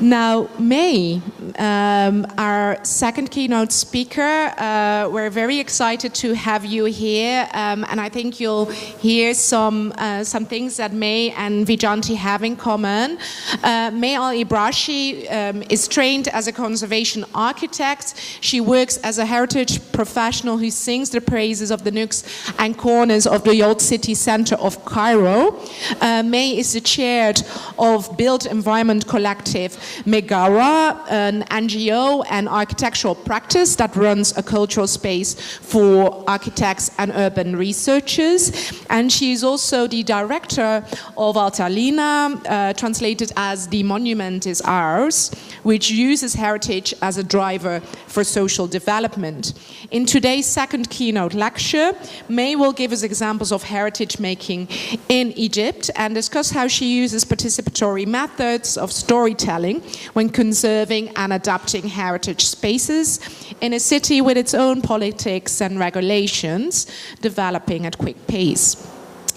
Now, May, our second keynote speaker, we're very excited to have you here, and I think you'll hear some things that May and Vyjayanthi have in common. May Al Ibrashi is trained as a conservation architect. She works as a heritage professional who sings the praises of the nooks and corners of the old city center of Cairo. May is the chair of Built Environment Collective Megara, an NGO and architectural practice that runs a cultural space for architects and urban researchers. And she is also the director of Altalina, translated as The Monument is Ours, which uses heritage as a driver for social development. In today's second keynote lecture, May will give us examples of heritage making in Egypt and discuss how she uses participatory methods of storytelling when conserving and adapting heritage spaces in a city with its own politics and regulations developing at quick pace.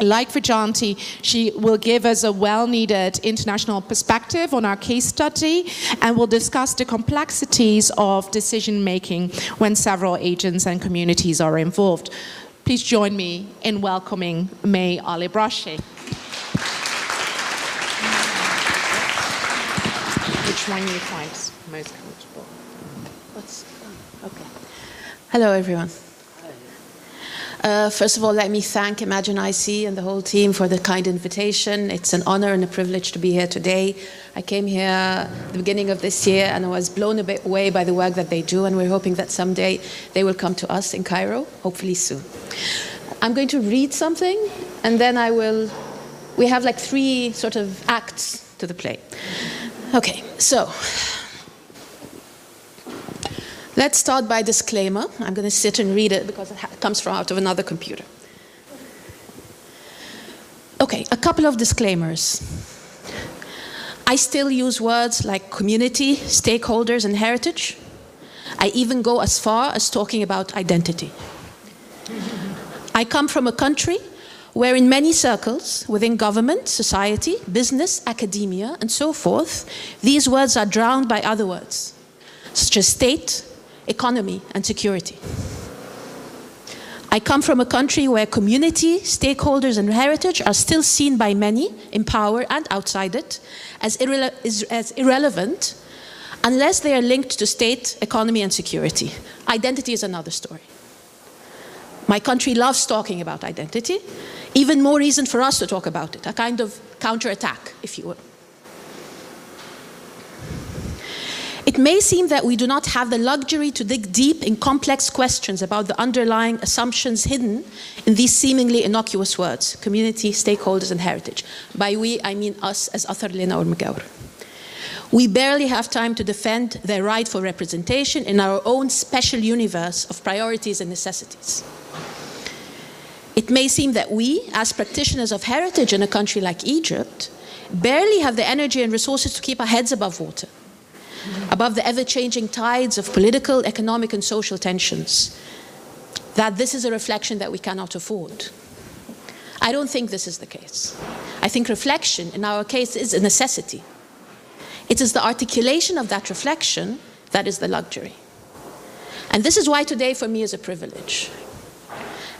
Like Vyjayanthi, she will give us a well-needed international perspective on our case study and will discuss the complexities of decision-making when several agents and communities are involved. Please join me in welcoming May Al Ibrashi. Which one you find most comfortable? Okay. Hello, everyone. First of all, let me thank Imagine IC and the whole team for the kind invitation. It's an honor and a privilege to be here today. I came here at the beginning of this year and I was blown away by the work that they do, and we're hoping that someday they will come to us in Cairo, hopefully soon. I'm going to read something and then we have like 3 sort of acts to the play. Okay, so let's start by disclaimer. I'm going to sit and read it because it comes from out of another computer. Okay, a couple of disclaimers. I still use words like community, stakeholders, and heritage. I even go as far as talking about identity. I come from a country where in many circles, within government, society, business, academia, and so forth, these words are drowned by other words, such as state, economy, and security. I come from a country where community, stakeholders, and heritage are still seen by many, in power and outside it, as irrelevant unless they are linked to state, economy, and security. Identity is another story. My country loves talking about identity. Even more reason for us to talk about it, a kind of counterattack, if you will. It may seem that we do not have the luxury to dig deep in complex questions about the underlying assumptions hidden in these seemingly innocuous words, community, stakeholders, and heritage. By we, I mean us as Atharlina or Mugawr. We barely have time to defend their rightful representation in our own special universe of priorities and necessities. It may seem that we, as practitioners of heritage in a country like Egypt, barely have the energy and resources to keep our heads above water, above the ever-changing tides of political, economic, and social tensions, that this is a reflection that we cannot afford. I don't think this is the case. I think reflection, in our case, is a necessity. It is the articulation of that reflection that is the luxury. And this is why today, for me, is a privilege.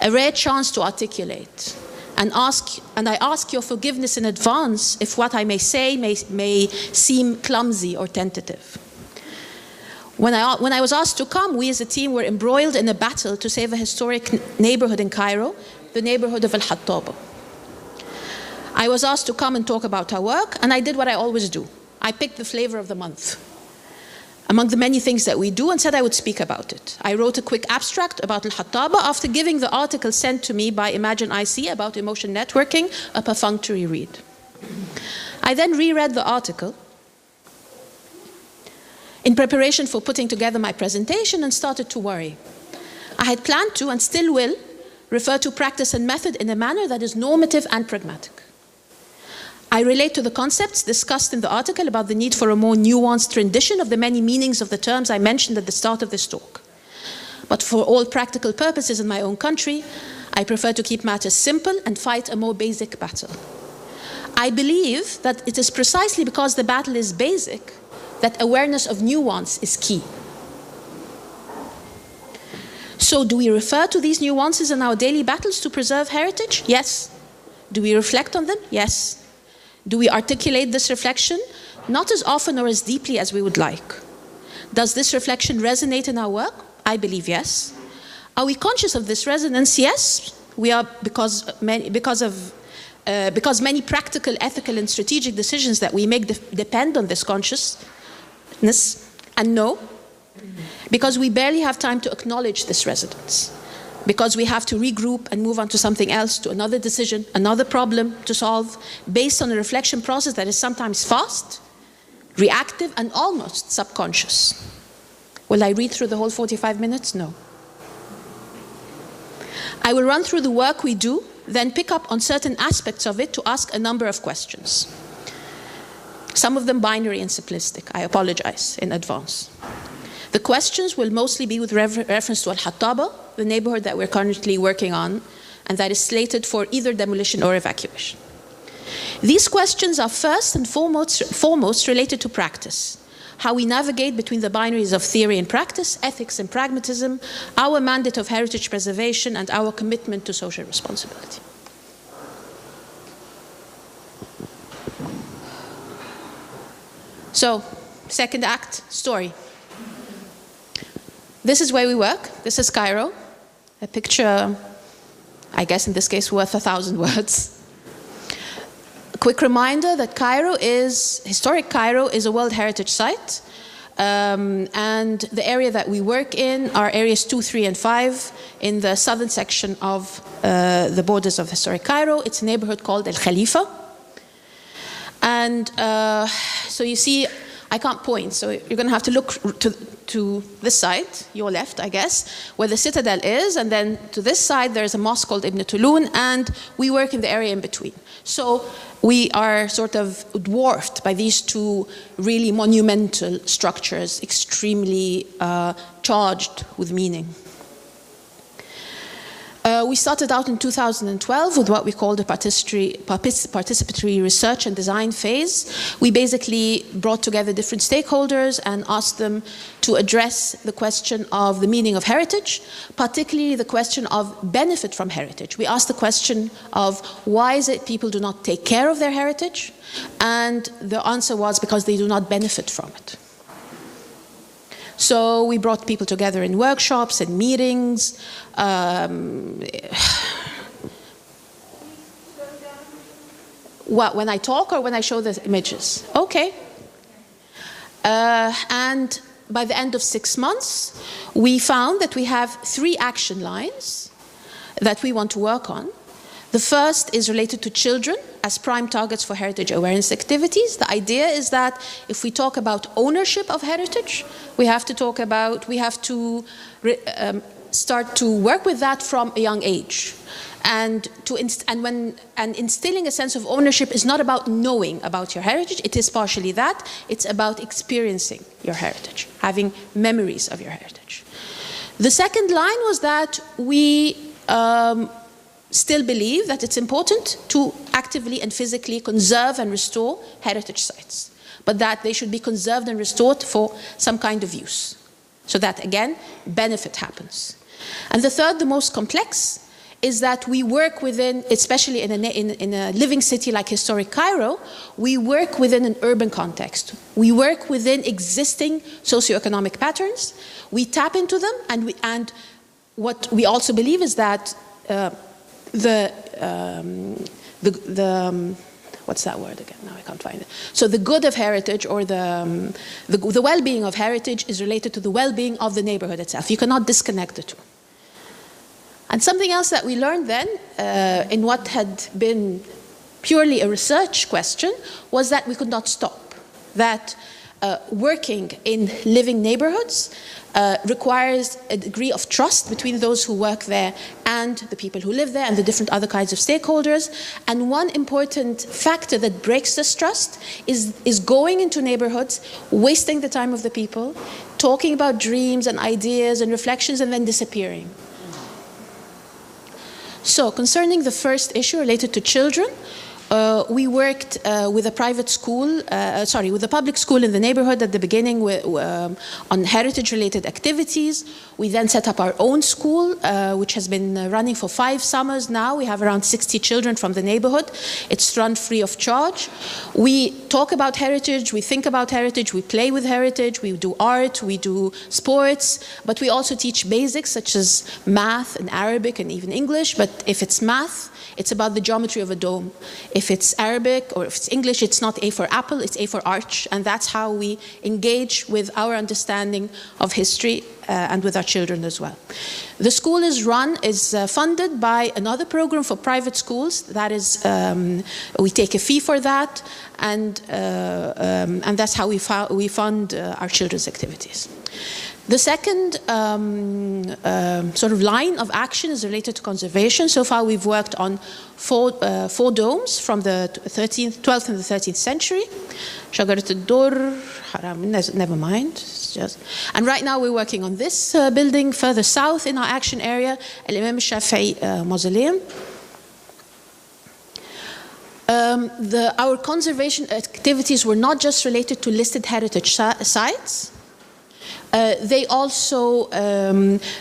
A rare chance to articulate and I ask your forgiveness in advance if what I may say may seem clumsy or tentative. When I was asked to come, we as a team were embroiled in a battle to save a historic neighborhood in Cairo, the neighborhood of al-Hattaba. I was asked to come and talk about our work, and I did what I always do. I picked the flavor of the month among the many things that we do and said I would speak about it. I wrote a quick abstract about al-Hattaba after giving the article sent to me by Imagine IC about emotion networking a perfunctory read. I then reread the article in preparation for putting together my presentation and started to worry. I had planned to, and still will, refer to practice and method in a manner that is normative and pragmatic. I relate to the concepts discussed in the article about the need for a more nuanced rendition of the many meanings of the terms I mentioned at the start of this talk. But for all practical purposes in my own country, I prefer to keep matters simple and fight a more basic battle. I believe that it is precisely because the battle is basic that awareness of nuance is key. So do we refer to these nuances in our daily battles to preserve heritage? Yes. Do we reflect on them? Yes. Do we articulate this reflection? Not as often or as deeply as we would like. Does this reflection resonate in our work? I believe yes. Are we conscious of this resonance? Yes. We are, because many practical, ethical, and strategic decisions that we make depend on this consciousness. And no, because we barely have time to acknowledge this resonance. Because we have to regroup and move on to something else, to another decision, another problem to solve, based on a reflection process that is sometimes fast, reactive, and almost subconscious. Will I read through the whole 45 minutes? No. I will run through the work we do, then pick up on certain aspects of it to ask a number of questions. Some of them binary and simplistic. I apologize in advance. The questions will mostly be with reference to al-Hattaba, the neighborhood that we're currently working on, and that is slated for either demolition or evacuation. These questions are first and foremost related to practice, how we navigate between the binaries of theory and practice, ethics and pragmatism, our mandate of heritage preservation, and our commitment to social responsibility. So, second act, story. This is where we work. This is Cairo. A picture, I guess in this case, worth 1,000 words. A quick reminder that Historic Cairo is a World Heritage Site. And the area that we work in are areas 2, 3, and 5 in the southern section of the borders of Historic Cairo. It's a neighborhood called al-Khalifa. And so you see, I can't point, so you're going to have to look to this side, your left, I guess, where the citadel is, and then to this side there's a mosque called Ibn Tulun, and we work in the area in between. So we are sort of dwarfed by these two really monumental structures, extremely charged with meaning. We started out in 2012 with what we called a participatory research and design phase. We basically brought together different stakeholders and asked them to address the question of the meaning of heritage, particularly the question of benefit from heritage. We asked the question of why is it people do not take care of their heritage? And the answer was because they do not benefit from it. So we brought people together in workshops and meetings. What, when I talk or when I show the images? Okay. And by the end of 6 months, we found that we have 3 action lines that we want to work on. The first is related to children as prime targets for heritage awareness activities. The idea is that if we talk about ownership of heritage, we have to start to work with that from a young age. And instilling a sense of ownership is not about knowing about your heritage, it is partially that, it's about experiencing your heritage, having memories of your heritage. The second line was that we still believe that it's important to actively and physically conserve and restore heritage sites, but that they should be conserved and restored for some kind of use, so that, again, benefit happens. And the third, the most complex, is that we work within, especially in a living city like Historic Cairo, we work within an urban context. We work within existing socioeconomic patterns. We tap into them, and what we also believe is that what's that word again? Now I can't find it. So the good of heritage, or the well-being of heritage, is related to the well-being of the neighborhood itself. You cannot disconnect the two. And something else that we learned then, in what had been purely a research question, was that we could not stop. That working in living neighborhoods requires a degree of trust between those who work there and the people who live there and the different other kinds of stakeholders. And one important factor that breaks this trust is going into neighborhoods, wasting the time of the people, talking about dreams and ideas and reflections, and then disappearing. So, concerning the first issue related to children, We worked with a private school, with a public school in the neighborhood at the beginning on heritage-related activities. We then set up our own school, which has been running for 5 summers now. We have around 60 children from the neighborhood. It's run free of charge. We talk about heritage, we think about heritage, we play with heritage, we do art, we do sports, but we also teach basics such as math and Arabic and even English. But if it's math, it's about the geometry of a dome. If it's Arabic or if it's English, it's not A for apple, it's A for arch. And that's how we engage with our understanding of history and with our children as well. The school is funded by another program for private schools. That is, we take a fee for that, and that's how we fund our children's activities. The second sort of line of action is related to conservation. So far we've worked on four domes from the 12th and the 13th century. Shajarat al-Dur, Haram, never mind. And right now we're working on this building further south in our action area, Al-Imam al-Shafi'i Mausoleum. Our conservation activities were not just related to listed heritage sites. They also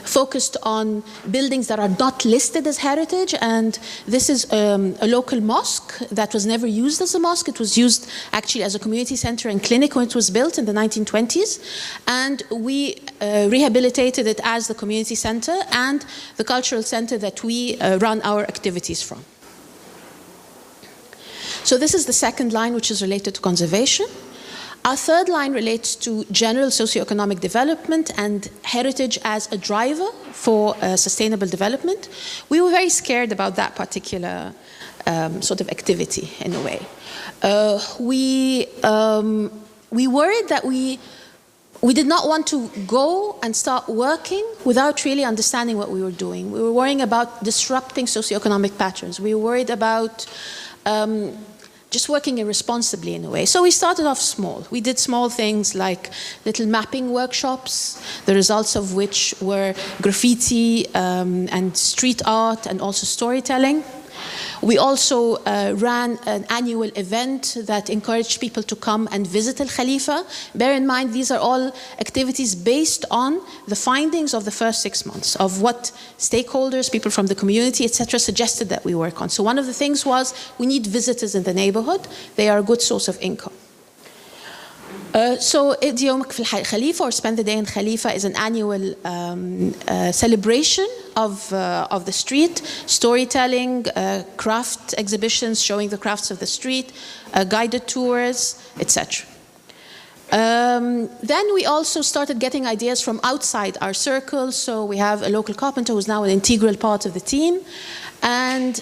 focused on buildings that are not listed as heritage, and this is a local mosque that was never used as a mosque. It was used actually as a community center and clinic when it was built in the 1920s, and we rehabilitated it as the community center and the cultural center that we run our activities from. So this is the second line, which is related to conservation. Our third line relates to general socioeconomic development and heritage as a driver for sustainable development. We were very scared about that particular sort of activity in a way. We worried that we did not want to go and start working without really understanding what we were doing. We were worrying about disrupting socioeconomic patterns. We were worried about just working irresponsibly in a way. So we started off small. We did small things like little mapping workshops, the results of which were graffiti and street art and also storytelling. We also ran an annual event that encouraged people to come and visit Al Khalifa. Bear in mind, these are all activities based on the findings of the first 6 months of what stakeholders, people from the community, etc., suggested that we work on. So one of the things was we need visitors in the neighborhood. They are a good source of income. So Eid Yawmek fi Khalifa, or Spend the Day in Khalifa, is an annual celebration of the street, storytelling, craft exhibitions showing the crafts of the street, guided tours, etc. Then we also started getting ideas from outside our circle. So we have a local carpenter who's now an integral part of the team. And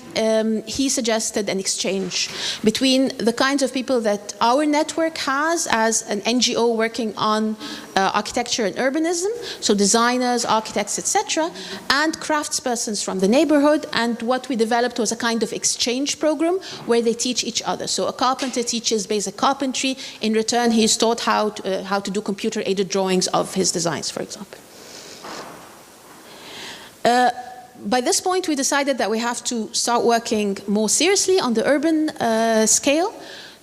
he suggested an exchange between the kinds of people that our network has as an NGO working on architecture and urbanism, so designers, architects, etc., and craftspersons from the neighborhood. And what we developed was a kind of exchange program where they teach each other. So a carpenter teaches basic carpentry. In return, he is taught how to do computer-aided drawings of his designs, for example. By this point, we decided that we have to start working more seriously on the urban scale.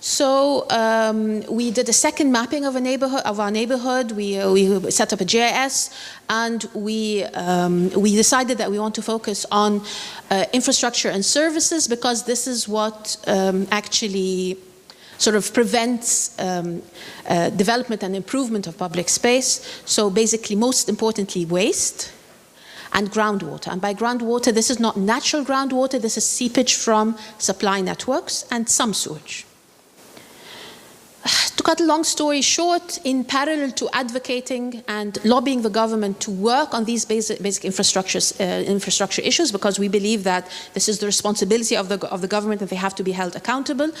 So we did a second mapping of our neighborhood. We set up a GIS, and we decided that we want to focus on infrastructure and services, because this is what actually sort of prevents development and improvement of public space. So basically, most importantly, waste and groundwater. And by groundwater, this is not natural groundwater, this is seepage from supply networks and some sewage. To cut a long story short, in parallel to advocating and lobbying the government to work on these basic infrastructure issues, because we believe that this is the responsibility of the government and they have to be held accountable,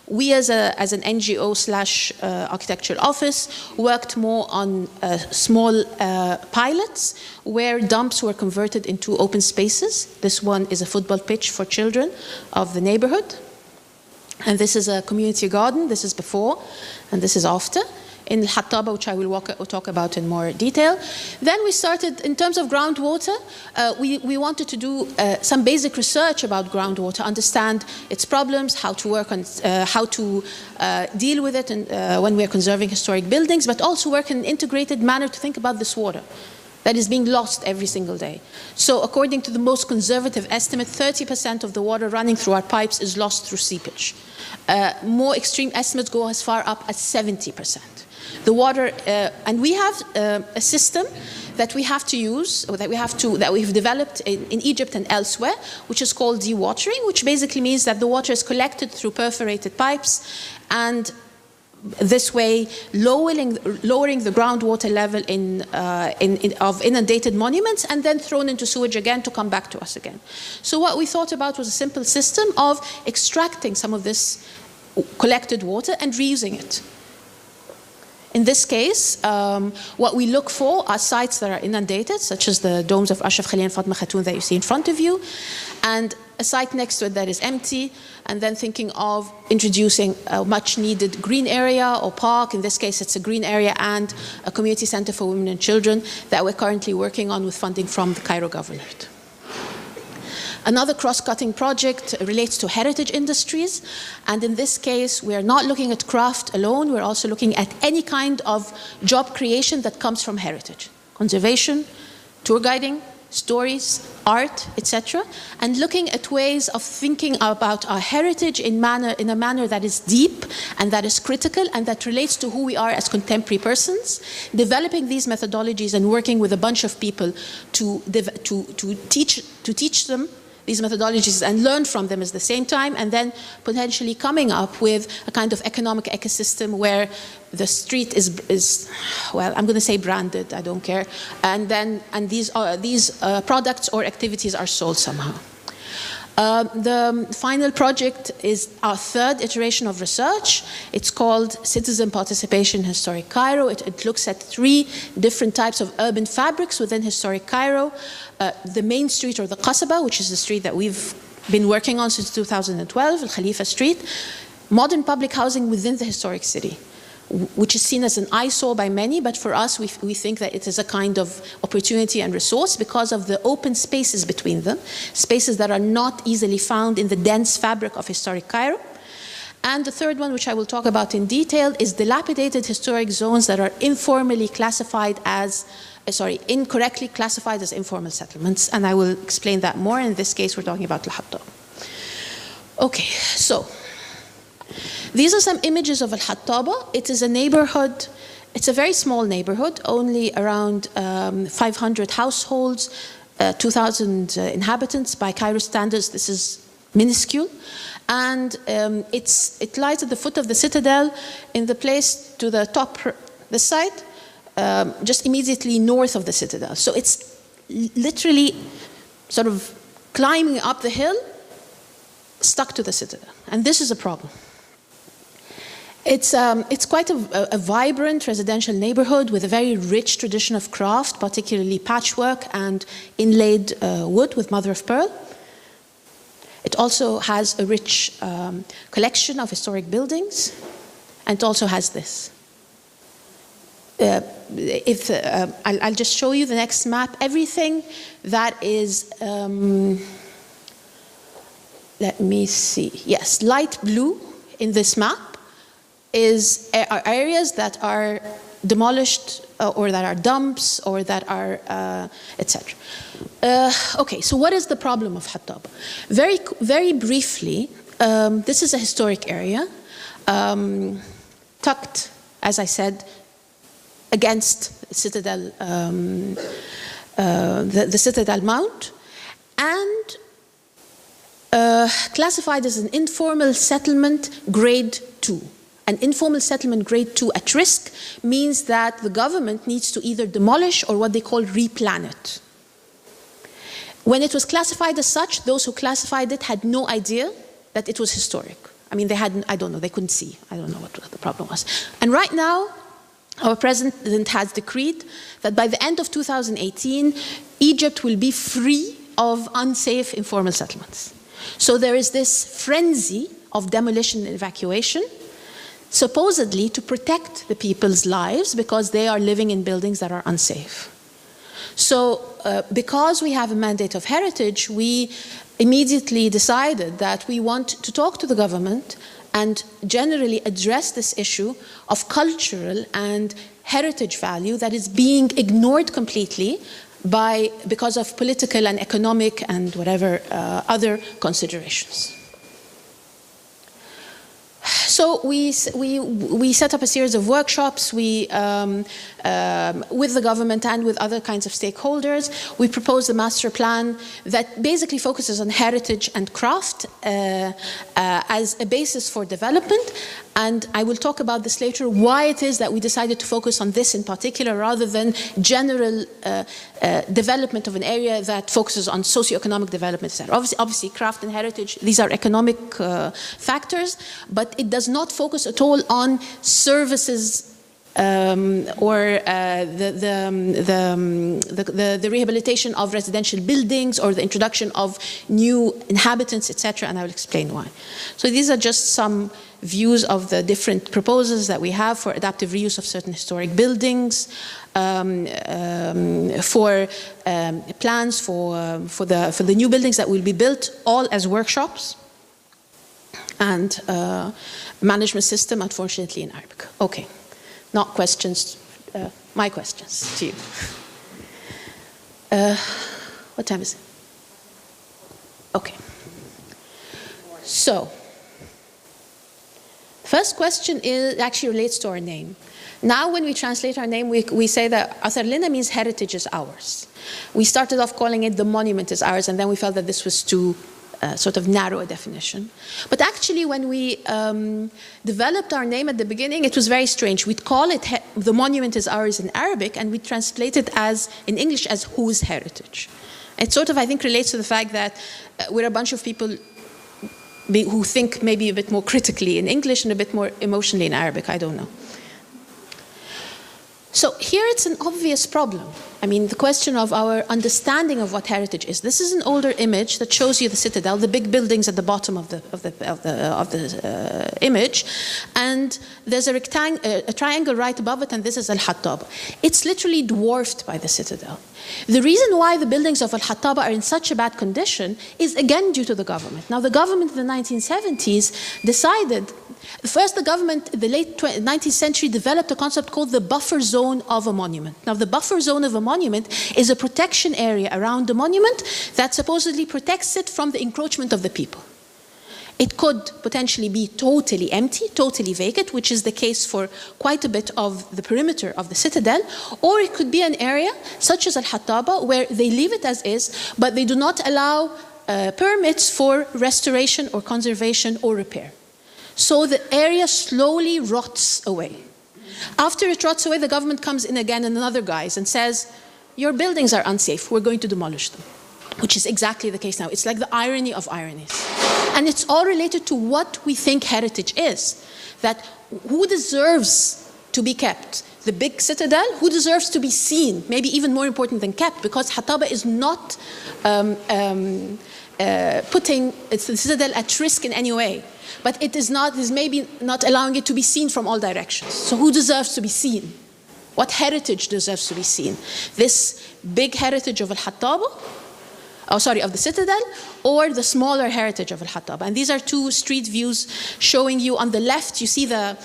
we as an NGO/architectural office worked more on small pilots where dumps were converted into open spaces. This one is a football pitch for children of the neighborhood. And this is a community garden. This is before, and this is after. in al-Hattaba, which I will talk about in more detail. Then we started, in terms of groundwater, we wanted to do some basic research about groundwater, understand its problems, how to work on, how to deal with it when we're conserving historic buildings, but also work in an integrated manner to think about this water that is being lost every single day. So according to the most conservative estimate, 30% of the water running through our pipes is lost through seepage. More extreme estimates go as far up as 70%. The water, and we have a system that we have to use, or that we've developed in Egypt and elsewhere, which is called dewatering, which basically means that the water is collected through perforated pipes, and this way lowering the groundwater level of inundated monuments, and then thrown into sewage again to come back to us again. So what we thought about was a simple system of extracting some of this collected water and reusing it. In this case, what we look for are sites that are inundated, such as the domes of Ashraf Khali and Fatma Khatoon that you see in front of you, and a site next to it that is empty, and then thinking of introducing a much needed green area or park. In this case, it's a green area and a community center for women and children that we're currently working on with funding from the Cairo government. Another cross-cutting project relates to heritage industries, and in this case, we are not looking at craft alone, we're also looking at any kind of job creation that comes from heritage. Conservation, tour guiding, stories, art, etc., and looking at ways of thinking about our heritage in a manner that is deep and that is critical and that relates to who we are as contemporary persons, developing these methodologies and working with a bunch of people to teach them these methodologies and learn from them at the same time, and then potentially coming up with a kind of economic ecosystem where the street is well, I'm going to say branded, I don't care, and these products or activities are sold somehow. The final project is our third iteration of research. It's called Citizen Participation in Historic Cairo. It looks at 3 different types of urban fabrics within historic Cairo. The main street, or the Qasaba, which is the street that we've been working on since 2012, Al-Khalifa Street. Modern public housing within the historic city, which is seen as an eyesore by many, but for us, we think that it is a kind of opportunity and resource because of the open spaces between them, spaces that are not easily found in the dense fabric of historic Cairo. And the third one, which I will talk about in detail, is dilapidated historic zones that are incorrectly classified as informal settlements, and I will explain that more. In this case, we're talking about al-Hattaba. Okay, so these are some images of al-Hattaba. It is a neighborhood. It's a very small neighborhood, only around 500 households, 2,000 inhabitants. By Cairo standards, this is minuscule. And it lies at the foot of the citadel in the place to the top, the site, just immediately north of the citadel. So it's literally sort of climbing up the hill, stuck to the citadel. And this is a problem. It's quite a vibrant residential neighborhood with a very rich tradition of craft, particularly patchwork and inlaid wood with mother of pearl. It also has a rich collection of historic buildings, and it also has this. I'll just show you the next map. Everything that is, let me see, yes, light blue in this map are areas that are demolished or that are dumps or that are etc. Okay, so what is the problem of Hattaba? Very, very briefly, this is a historic area, tucked, as I said, against Citadel, the Citadel Mount, and classified as an informal settlement grade 2. An informal settlement grade 2 at risk means that the government needs to either demolish or what they call replan it. When it was classified as such, those who classified it had no idea that it was historic. I mean, they hadn't, I don't know, they couldn't see. I don't know what the problem was. And right now, our president has decreed that by the end of 2018, Egypt will be free of unsafe informal settlements. So there is this frenzy of demolition and evacuation supposedly to protect the people's lives because they are living in buildings that are unsafe. So because we have a mandate of heritage, we immediately decided that we want to talk to the government and generally address this issue of cultural and heritage value that is being ignored completely because of political and economic and whatever other considerations. So we set up a series of workshops with the government and with other kinds of stakeholders. We proposed a master plan that basically focuses on heritage and craft as a basis for development. And I will talk about this later, why it is that we decided to focus on this in particular rather than general development of an area that focuses on socioeconomic development. Obviously, craft and heritage, these are economic factors, but it does not focus at all on services or the rehabilitation of residential buildings or the introduction of new inhabitants, etc., and I will explain why. So these are just some views of the different proposals that we have for adaptive reuse of certain historic buildings, for plans for the new buildings that will be built, all as workshops, and management system, unfortunately, in Arabic. Okay. Not questions, my questions to you. What time is it? Okay. So, first question actually relates to our name. Now when we translate our name, we say that Atharlina means heritage is ours. We started off calling it the monument is ours, and then we felt that this was too sort of narrow a definition. But actually when we developed our name at the beginning, it was very strange. We'd call it the monument is ours in Arabic, and we'd translate it as in English as whose heritage. It sort of, I think, relates to the fact that we're a bunch of people who think maybe a bit more critically in English and a bit more emotionally in Arabic, I don't know. So here it's an obvious problem. I mean, the question of our understanding of what heritage is. This is an older image that shows you the citadel, the big buildings at the bottom of the image, and there's a triangle right above it, and this is al-Hattaba. It's literally dwarfed by the citadel. The reason why the buildings of al-Hattaba are in such a bad condition is again due to the government. Now, the government in the 1970s decided. First, the government in the late 19th century developed a concept called the buffer zone of a monument. Now, the buffer zone of a monument is a protection area around the monument that supposedly protects it from the encroachment of the people. It could potentially be totally empty, totally vacant, which is the case for quite a bit of the perimeter of the citadel, or it could be an area such as al-Hattaba where they leave it as is, but they do not allow permits for restoration or conservation or repair. So the area slowly rots away. After it rots away, the government comes in again in another guise and says, your buildings are unsafe, we're going to demolish them. Which is exactly the case now. It's like the irony of ironies. And it's all related to what we think heritage is. That who deserves to be kept? The big citadel? Who deserves to be seen? Maybe even more important than kept, because Hattaba is not putting the citadel at risk in any way. But it is maybe not allowing it to be seen from all directions. So who deserves to be seen? What heritage deserves to be seen? This big heritage of al-Hattaba, of the citadel, or the smaller heritage of al-Hattaba. And these are two street views showing you on the left, you see the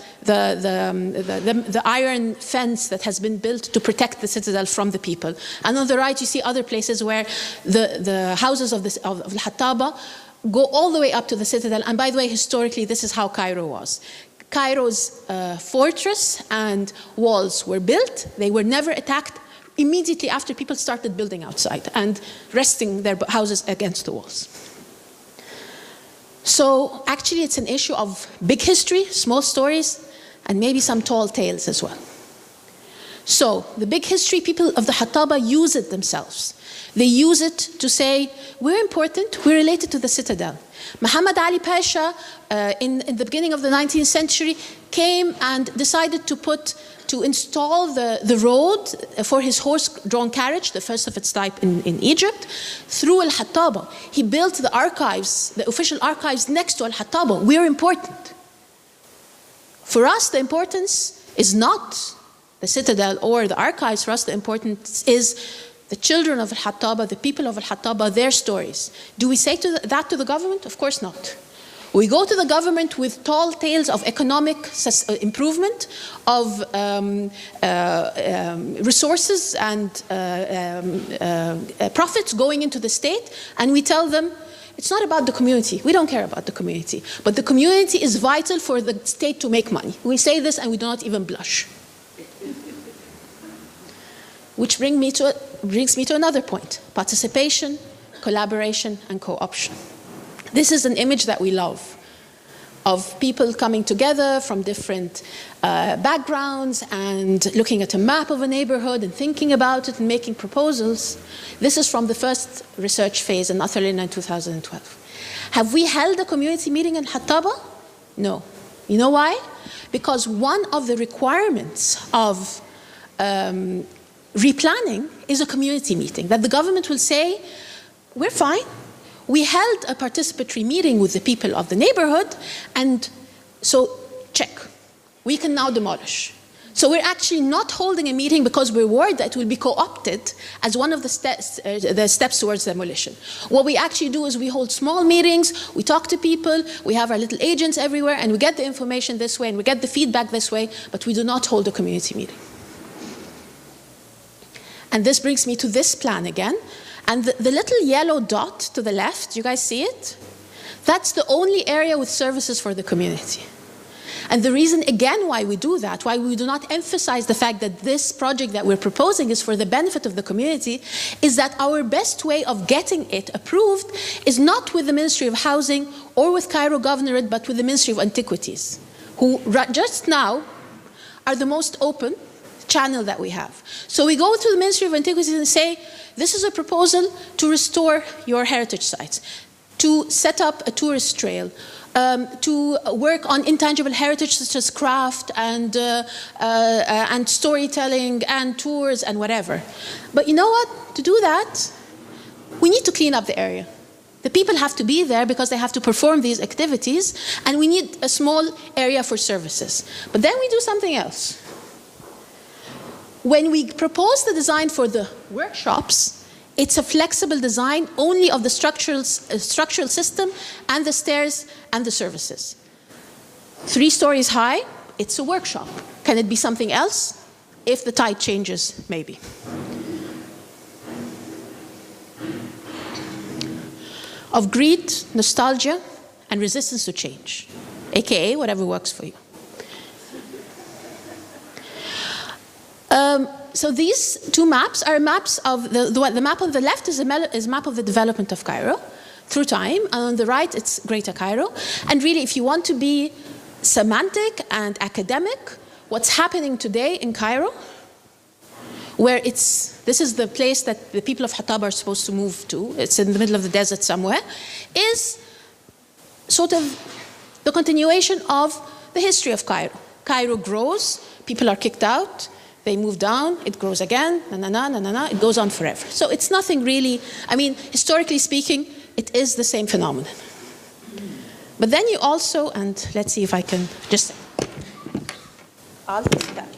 iron fence that has been built to protect the citadel from the people. And on the right, you see other places where the houses of al-Hattaba go all the way up to the citadel. And by the way, historically, this is how Cairo was. Cairo's fortress and walls were built. They were never attacked immediately after people started building outside and resting their houses against the walls. So actually it's an issue of big history, small stories, and maybe some tall tales as well. So the big history, people of the Hattaba use it themselves. They use it to say, we're important, we're related to the citadel. Muhammad Ali Pasha, in the beginning of the 19th century, came and decided to install the road for his horse-drawn carriage, the first of its type in Egypt, through al-Hattaba. He built the archives, the official archives next to al-Hattaba. We're important. For us, the importance is not the citadel or the archives. For us, the importance is the children of al-Hattaba, the people of al-Hattaba, their stories. Do we say that to the government? Of course not. We go to the government with tall tales of economic improvement, of resources and profits going into the state, and we tell them, it's not about the community. We don't care about the community. But the community is vital for the state to make money. We say this and we do not even blush. Which brings me to another point: participation, collaboration, and co-option. This is an image that we love, of people coming together from different backgrounds and looking at a map of a neighborhood and thinking about it and making proposals. This is from the first research phase in Athalina in 2012. Have we held a community meeting in Hattaba? No. You know why? Because one of the requirements of replanning is a community meeting, that the government will say, we're fine. We held a participatory meeting with the people of the neighborhood, and so check. We can now demolish. So we're actually not holding a meeting because we're worried that it will be co-opted as one of the steps towards demolition. What we actually do is we hold small meetings, we talk to people, we have our little agents everywhere, and we get the information this way, and we get the feedback this way, but we do not hold a community meeting. And this brings me to this plan again. And the little yellow dot to the left, you guys see it? That's the only area with services for the community. And the reason, again, why we do that, why we do not emphasize the fact that this project that we're proposing is for the benefit of the community, is that our best way of getting it approved is not with the Ministry of Housing or with Cairo Governorate, but with the Ministry of Antiquities, who just now are the most open channel that we have. So we go to the Ministry of Antiquities and say, this is a proposal to restore your heritage sites, to set up a tourist trail, to work on intangible heritage such as craft and storytelling and tours and whatever. But you know what? To do that, we need to clean up the area. The people have to be there because they have to perform these activities, and we need a small area for services. But then we do something else. When we propose the design for the workshops, it's a flexible design only of the structural system and the stairs and the services. 3 stories high, it's a workshop. Can it be something else? If the tide changes, maybe. Of greed, nostalgia, and resistance to change, aka whatever works for you. So these 2 maps are maps of the map on the left is a map of the development of Cairo through time, and on the right it's Greater Cairo. And really, if you want to be semantic and academic, what's happening today in Cairo, where this is the place that the people of Hattaba are supposed to move to, it's in the middle of the desert somewhere, is sort of the continuation of the history of Cairo. Cairo grows, people are kicked out, they move down, it grows again, it goes on forever. So it's nothing really, I mean, historically speaking, it is the same phenomenon. But then you also, and let's see if I can just, I'll take that.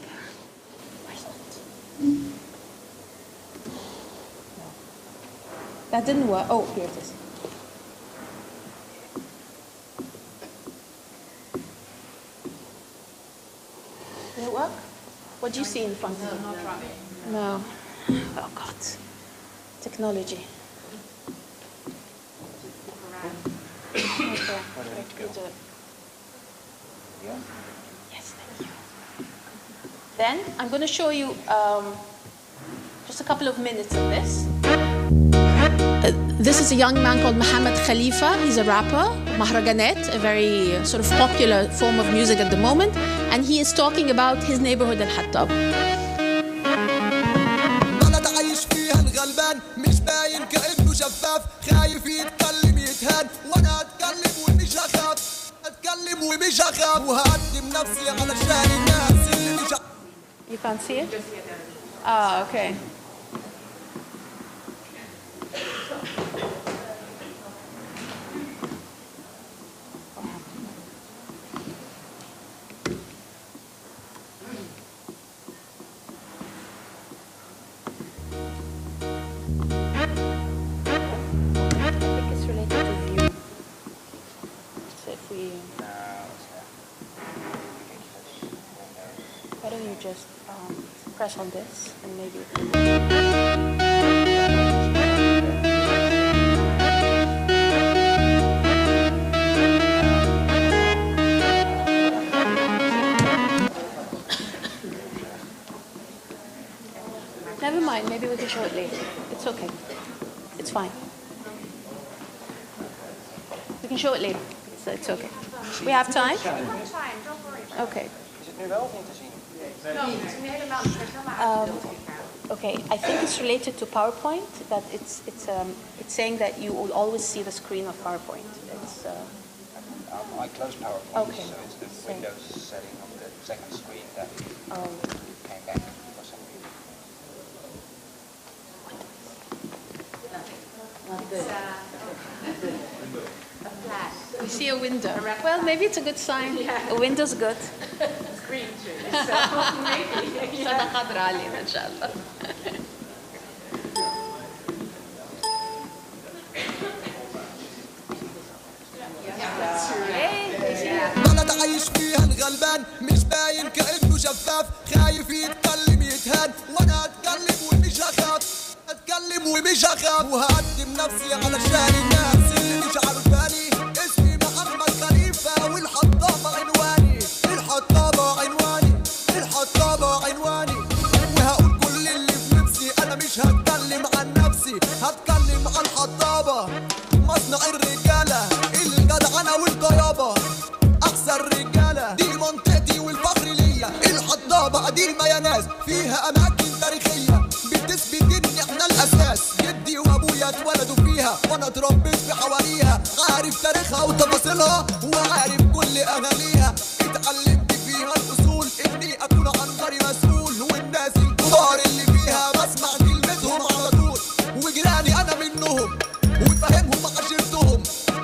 That didn't work. Oh, here it is. Did it work? What do you see in front of you? No, not running. No. Oh, God. Technology. Okay. Yes, thank you. Then I'm going to show you just a couple of minutes of this. This is a young man called Mohammed Khalifa. He's a rapper, mahraganat, a very sort of popular form of music at the moment, and he is talking about his neighborhood al-Hattaba. You can't see it? Ah, okay. you just press on this and maybe... Never mind, maybe we can show it later. It's okay. It's fine. We can show it later, so it's okay. We have time? We have time, don't worry. Okay. Is het nu wel of niet te zien? No, het is nu helemaal niet. Het is helemaal uitgebeeld. Okay, I think it's related to PowerPoint, that it's saying that you will always see the screen of PowerPoint. It's, I closed PowerPoint, Okay. so it's the Windows setting on the second screen that came back for some reason. we see a window. Well, maybe it's a good sign. Yeah. A window's good. Screen too. So maybe. صدقات علينا إن شاء الله. بلد عايش فيها الغلبان مش باين كأنه شفاف خايف يتكلم يتهان وانا اتكلم ومش هخاف وهقدم نفسي علشان الناس اللي مش عارفاني اسمي محمد خليفة والحطابة عنواني الحطابة عنواني وهقول كل اللي في نفسي انا مش هتكلم عن نفسي هتكلم عن الحطابة مصنع الرجالة الجدعنة والطيابة أحسن رجالة دي منطقتي والفخر ليا الحطابة دي المياناز فيها أماكن تاريخية بتثبت إن إحنا الأساس جدي وأبويا اتولدوا فيها وأنا اتربيت في حواليها عارف تاريخها وتفاصيلها وعارف كل أهاليها اتعلمت فيها الأصول إني أكون عن قري مسؤول والناس الكبار اللي فيها بسمع كلمتهم على طول وجيراني أنا منهم وفاهمهم عشرتهم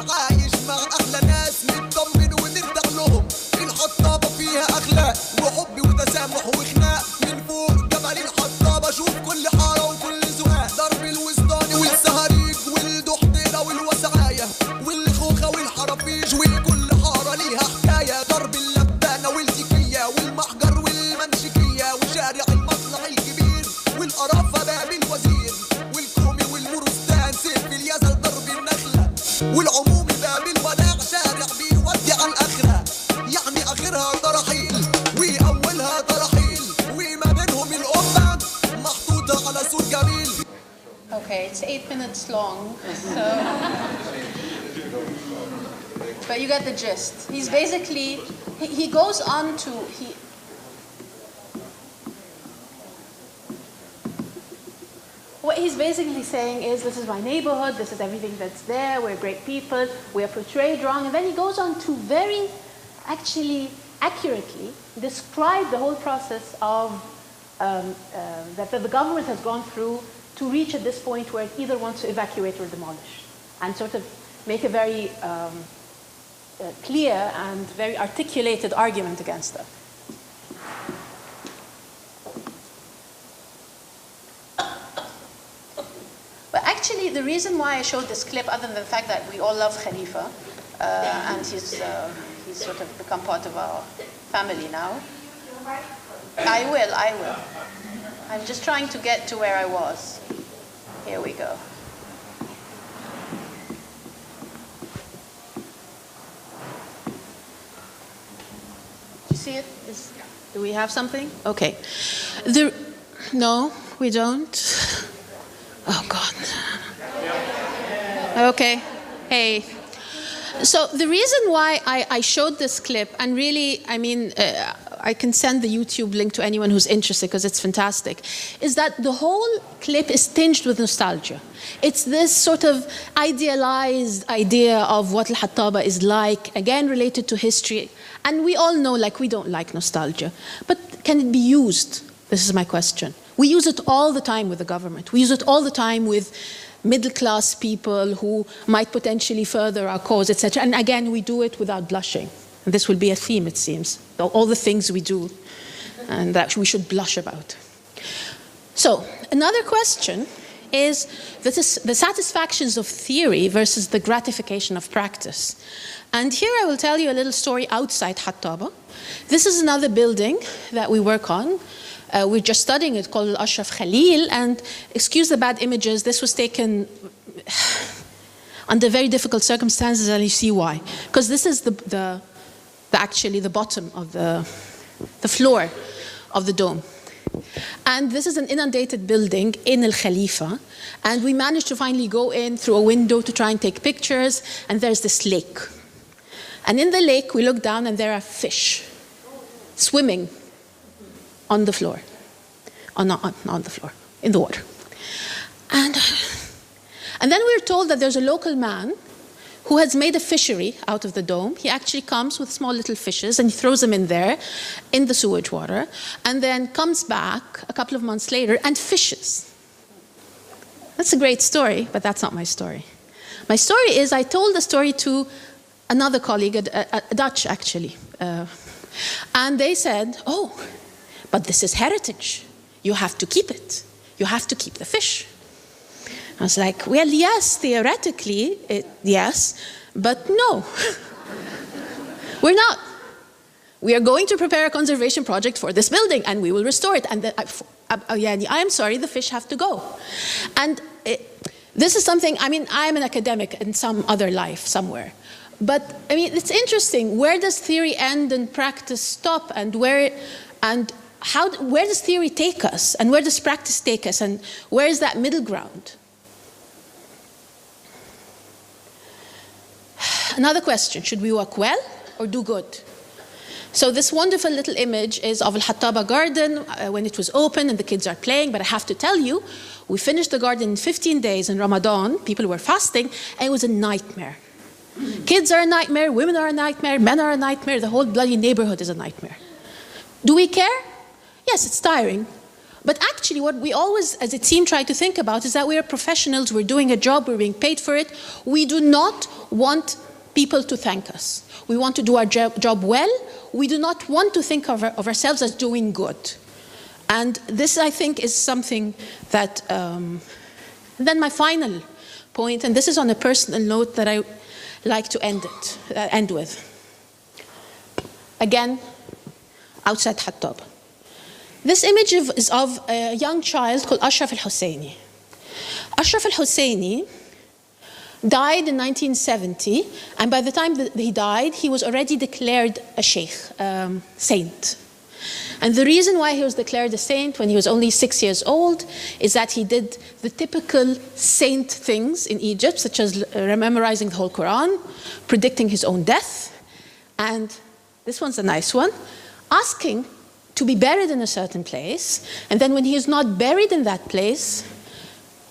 عايش مع أحلى ناس مطمن ونرتاح لهم الحطابة فيها أخلاق وحب وتسامح وخناق من فوق جبل الحطابة شوف كل حارة وكل زقاق ضرب الوسطاني والسهريج والدحضيرة والوسعاية والخوخة والحرافيش وكل حارة ليها حكاية ضرب اللبانة والزكية والمحجر والمنشكية وشارع المصنع الكبير والقرافة باب الوزير والكومي والمرستان سيف اليزل ضرب النخلة والعموم باب الوداع شارع بيودي على الآخرة يعني آخرها ترحيل وأولها ترحيل وما بينهم القبة محطوطة على سور جميل. Okay, it's 8 minutes long, so... But you get the gist. He's basically... He goes on to... What he's basically saying is, this is my neighborhood, this is everything that's there, we're great people, we are portrayed wrong. And then he goes on to very, actually, accurately describe the whole process of that the government has gone through to reach at this point where it either wants to evacuate or demolish. And sort of make a very clear and very articulated argument against that. But actually, the reason why I showed this clip, other than the fact that we all love Khalifa, and he's sort of become part of our family now. I will. I'm just trying to get to where I was. Here we go. Do you see it? Do we have something? Okay. No, we don't. Oh, God. Okay. Hey. So the reason why I showed this clip, and really, I mean, I can send the YouTube link to anyone who's interested because it's fantastic, is that the whole clip is tinged with nostalgia. It's this sort of idealized idea of what al-Hattaba is like, again related to history. And we all know, like, we don't like nostalgia. But can it be used? This is my question. We use it all the time with the government. We use it all the time with middle-class people who might potentially further our cause, etc. And again, we do it without blushing. And this will be a theme, it seems. All the things we do and that we should blush about. So, another question is the satisfactions of theory versus the gratification of practice. And here I will tell you a little story outside Hattaba. This is another building that we work on. We're just studying it, called Ashraf Khalil, and excuse the bad images, this was taken under very difficult circumstances, and you see why. Because this is actually the bottom of the floor of the dome. And this is an inundated building in Al Khalifa, and we managed to finally go in through a window to try and take pictures, and there's this lake. And in the lake, we look down and there are fish swimming on the floor. Not on the floor, in the water. And then we're told that there's a local man who has made a fishery out of the dome. He actually comes with small little fishes and he throws them in there, in the sewage water, and then comes back a couple of months later and fishes. That's a great story, but that's not my story. My story is I told the story to another colleague, a Dutch actually. And they said, oh, but this is heritage. You have to keep it. You have to keep the fish. I was like, well, yes, theoretically, yes, but no. We're not. We are going to prepare a conservation project for this building, and we will restore it. And I am sorry, the fish have to go. And this is something, I mean, I am an academic in some other life somewhere. But, I mean, it's interesting. Where does theory end and practice stop? And where does theory take us? And where does practice take us? And where is that middle ground? Another question, should we work well or do good? So this wonderful little image is of al-Hattaba garden when it was open and the kids are playing, but I have to tell you, we finished the garden in 15 days in Ramadan, people were fasting, and it was a nightmare. Kids are a nightmare, women are a nightmare, men are a nightmare, the whole bloody neighborhood is a nightmare. Do we care? Yes, it's tiring. But actually what we always, as a team, try to think about is that we are professionals, we're doing a job, we're being paid for it. We do not want people to thank us. We want to do our job well. We do not want to think of ourselves as doing good. And this, I think, is something that... then my final point, and this is on a personal note that I like to end with. Again, outside Hattaba. This image is of a young child called Ashraf al-Husseini. Ashraf al-Husseini died in 1970, and by the time that he died, he was already declared a sheikh, saint. And the reason why he was declared a saint when he was only 6 years old is that he did the typical saint things in Egypt, such as memorizing the whole Quran, predicting his own death, and this one's a nice one, asking to be buried in a certain place, and then when he is not buried in that place,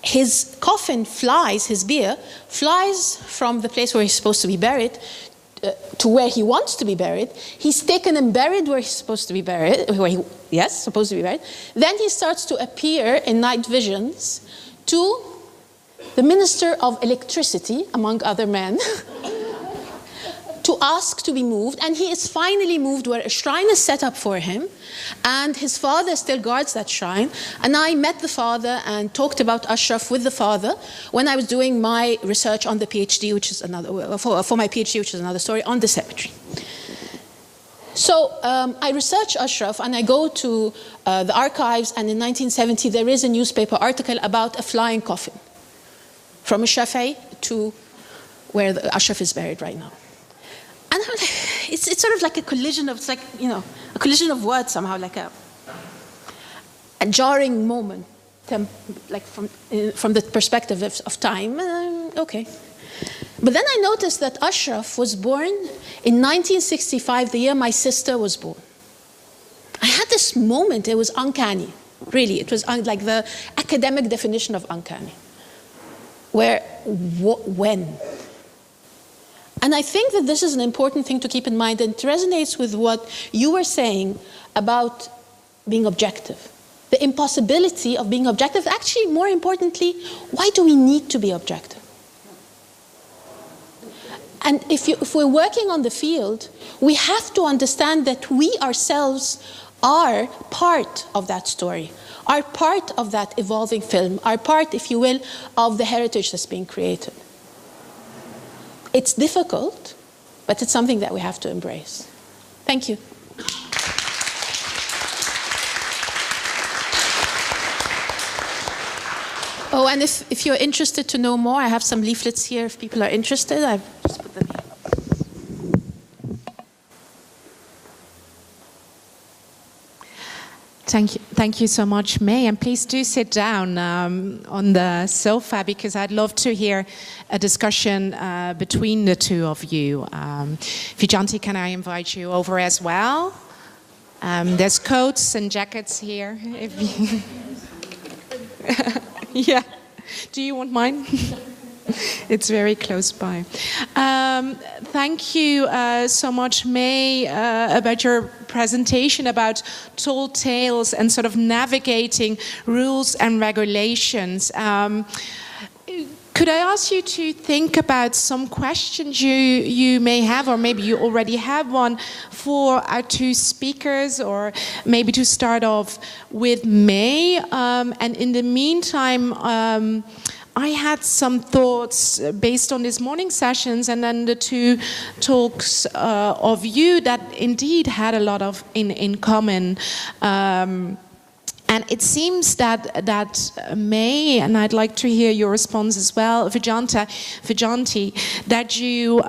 his coffin flies, his bier, flies from the place where he's supposed to be buried to where he wants to be buried. He's taken and buried where he's supposed to be buried, supposed to be buried. Then he starts to appear in night visions to the Minister of Electricity, among other men, to ask to be moved, and he is finally moved where a shrine is set up for him, and his father still guards that shrine. And I met the father and talked about Ashraf with the father when I was doing my research on the PhD, which is another, for my PhD, which is another story, on the cemetery. So I research Ashraf and I go to the archives, and in 1970 there is a newspaper article about a flying coffin from Shafi'i to where Ashraf is buried right now. And it's sort of like a collision of, a collision of words somehow, like a jarring moment, like from the perspective of time. Okay. But then I noticed that Ashraf was born in 1965, the year my sister was born. I had this moment, it was uncanny, really. It was like the academic definition of uncanny. When? And I think that this is an important thing to keep in mind, and it resonates with what you were saying about being objective. The impossibility of being objective. Actually, more importantly, why do we need to be objective? And if we're working on the field, we have to understand that we ourselves are part of that story, are part of that evolving film, are part, if you will, of the heritage that's being created. It's difficult, but it's something that we have to embrace. Thank you. Oh, and if you're interested to know more, I have some leaflets here if people are interested. I've just put them here. Thank you so much, May, and please do sit down on the sofa, because I'd love to hear a discussion between the two of you. Vyjayanthi, can I invite you over as well? There's coats and jackets here. If you yeah. Do you want mine? It's very close by. Thank you so much, May, about your presentation about tall tales and sort of navigating rules and regulations. Could I ask you to think about some questions you may have, or maybe you already have one, for our two speakers, or maybe to start off with May. And in the meantime, I had some thoughts based on this morning's sessions and then the two talks of you that indeed had a lot of in common. And it seems that May, and I'd like to hear your response as well, Vyjayanthi, that you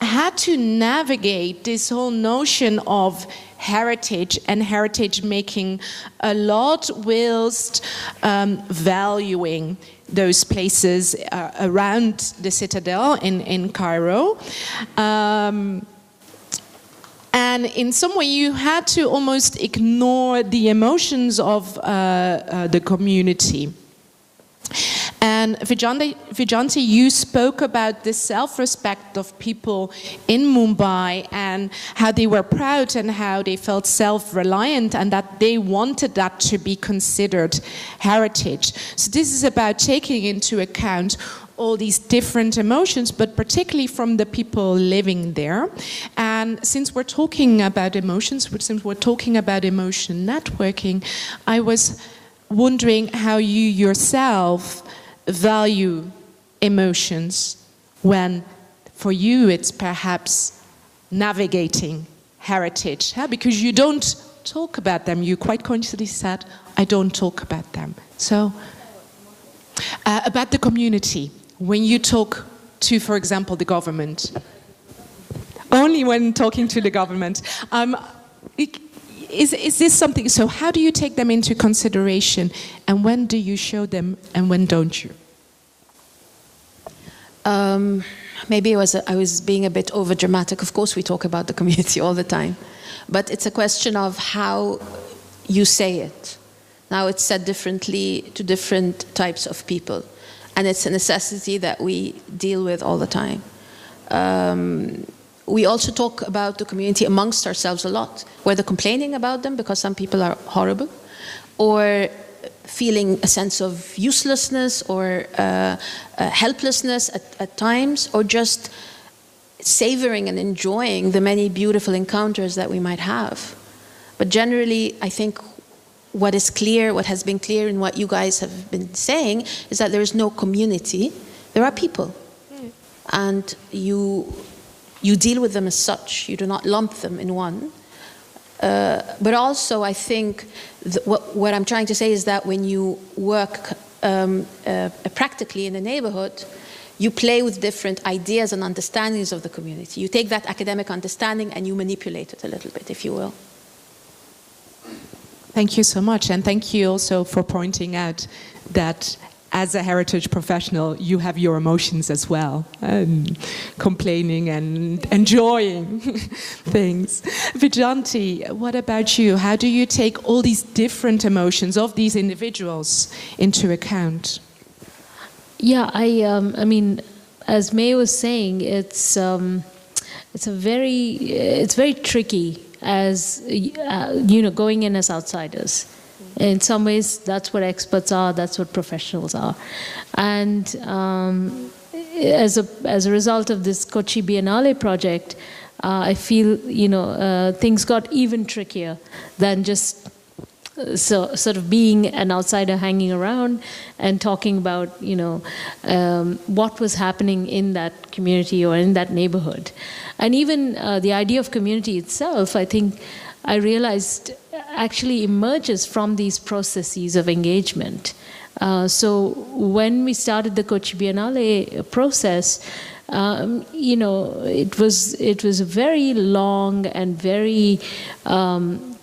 had to navigate this whole notion of heritage and heritage making a lot, whilst valuing those places around the citadel in Cairo. And in some way you had to almost ignore the emotions of the community. And Vyjayanthi, you spoke about the self-respect of people in Mumbai and how they were proud and how they felt self-reliant and that they wanted that to be considered heritage. So this is about taking into account all these different emotions, but particularly from the people living there. And since we're talking about emotions, since we're talking about emotion networking, I was wondering how you yourself value emotions when for you it's perhaps navigating heritage, because you don't talk about them. You quite consciously said, I don't talk about them. So about the community, when you talk to, for example, the government, only when talking to the government, is this something, so how do you take them into consideration, and when do you show them and when don't you? Maybe I was being a bit over dramatic. Of course we talk about the community all the time, but it's a question of how you say it. Now it's said differently to different types of people, and it's a necessity that we deal with all the time. We also talk about the community amongst ourselves a lot, whether complaining about them because some people are horrible, or feeling a sense of uselessness or helplessness at times, or just savoring and enjoying the many beautiful encounters that we might have. But generally, I think what is clear, what has been clear in what you guys have been saying, is that there is no community. There are people. And you deal with them as such. You do not lump them in one. But also, I think what I'm trying to say is that when you work practically in a neighborhood, you play with different ideas and understandings of the community. You take that academic understanding and you manipulate it a little bit, if you will. Thank you so much, and thank you also for pointing out that as a heritage professional, you have your emotions as well, and complaining and enjoying things. Vyjayanthi, what about you? How do you take all these different emotions of these individuals into account? Yeah, I mean, as May was saying, it's very tricky as going in as outsiders. In some ways, that's what experts are, that's what professionals are. And as a result of this Kochi Biennale project, I feel, things got even trickier than just so sort of being an outsider hanging around and talking about, what was happening in that community or in that neighborhood. And even the idea of community itself, I think I realized actually emerges from these processes of engagement. So when we started the Kochi Biennale process, it was a very long and very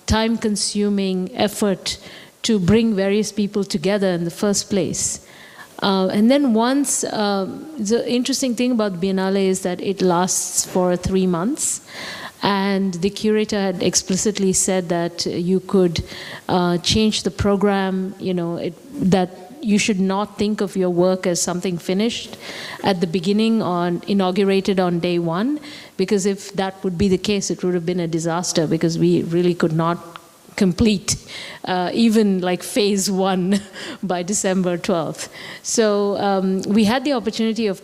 time-consuming effort to bring various people together in the first place. And then once, the interesting thing about Biennale is that it lasts for 3 months. And the curator had explicitly said that you could change the program, that you should not think of your work as something finished at the beginning inaugurated on day 1, because if that would be the case, it would have been a disaster, because we really could not complete even like phase 1 by December 12th. So we had the opportunity of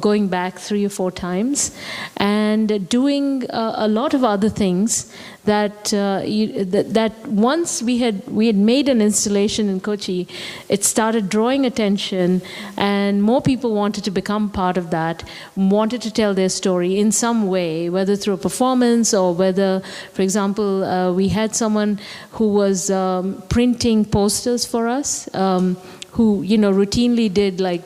going back 3 or 4 times and doing a lot of other things that that once we had made an installation in Kochi, it started drawing attention, and more people wanted to become part of that, wanted to tell their story in some way, whether through a performance or whether, for example, we had someone who was printing posters for us, who routinely did like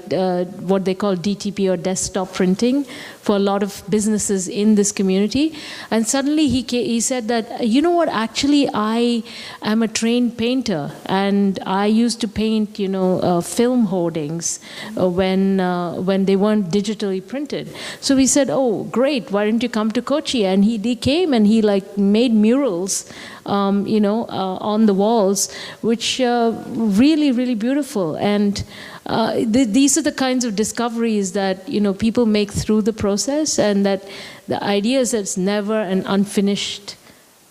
what they call DTP or desktop printing for a lot of businesses in this community. And suddenly he said that, actually I am a trained painter, and I used to paint film hoardings when they weren't digitally printed. So we said, oh great, why don't you come to Kochi? And he came and he like made murals on the walls, which really, really beautiful. And these are the kinds of discoveries that people make through the process, and that the idea is that it's never an unfinished,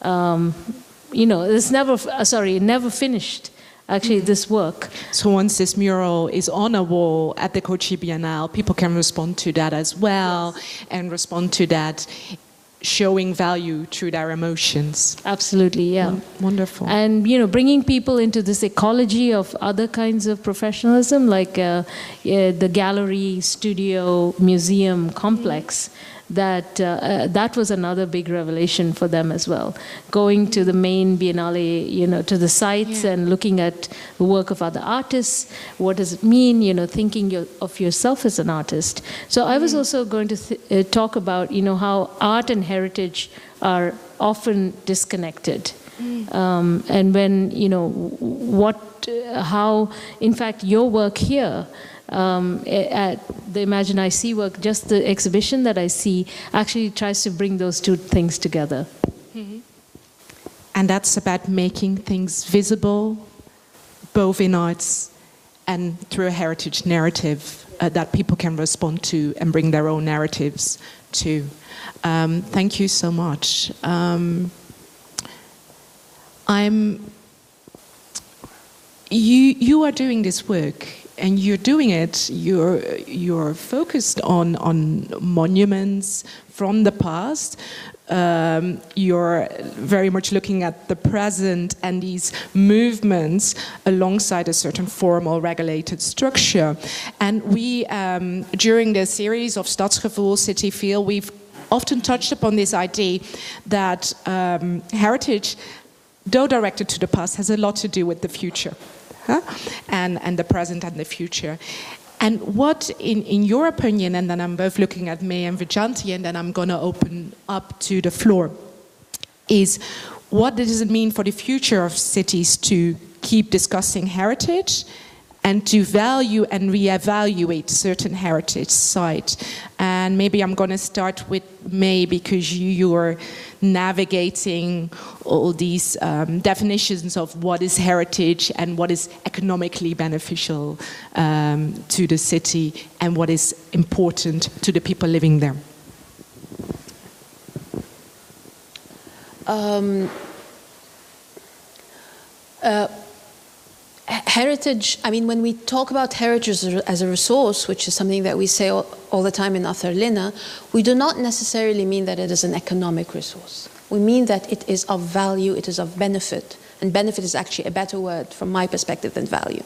it's never finished. Actually, this work. So once this mural is on a wall at the Kochi Biennale, people can respond to that as well, and respond to that showing value through their emotions. Absolutely, yeah. Wonderful. And bringing people into this ecology of other kinds of professionalism, like the gallery, studio, museum complex. That was another big revelation for them as well. Going to the main Biennale, to the sites and looking at the work of other artists. What does it mean, thinking of yourself as an artist. So I was also going to talk about, how art and heritage are often disconnected. And when, how, in fact, your work here, at the Imagine I See work, just the exhibition that I see actually tries to bring those two things together. Mm-hmm. And that's about making things visible, both in arts and through a heritage narrative that people can respond to and bring their own narratives to. Thank you so much. You are doing this work. And you're doing it, you're focused on monuments from the past. You're very much looking at the present and these movements alongside a certain formal regulated structure. And we, during the series of Stadsgevoel, City Feel, we've often touched upon this idea that heritage, though directed to the past, has a lot to do with the future. And the present and the future. And what, in your opinion, and then I'm both looking at May and Vyjayanthi, and then I'm going to open up to the floor, is what does it mean for the future of cities to keep discussing heritage and to value and reevaluate certain heritage sites? And maybe I'm going to start with May, because you're navigating all these definitions of what is heritage and what is economically beneficial to the city and what is important to the people living there. Heritage, when we talk about heritage as a resource, which is something that we say all the time in Atharlina, we do not necessarily mean that it is an economic resource. We mean that it is of value, it is of benefit. And benefit is actually a better word from my perspective than value.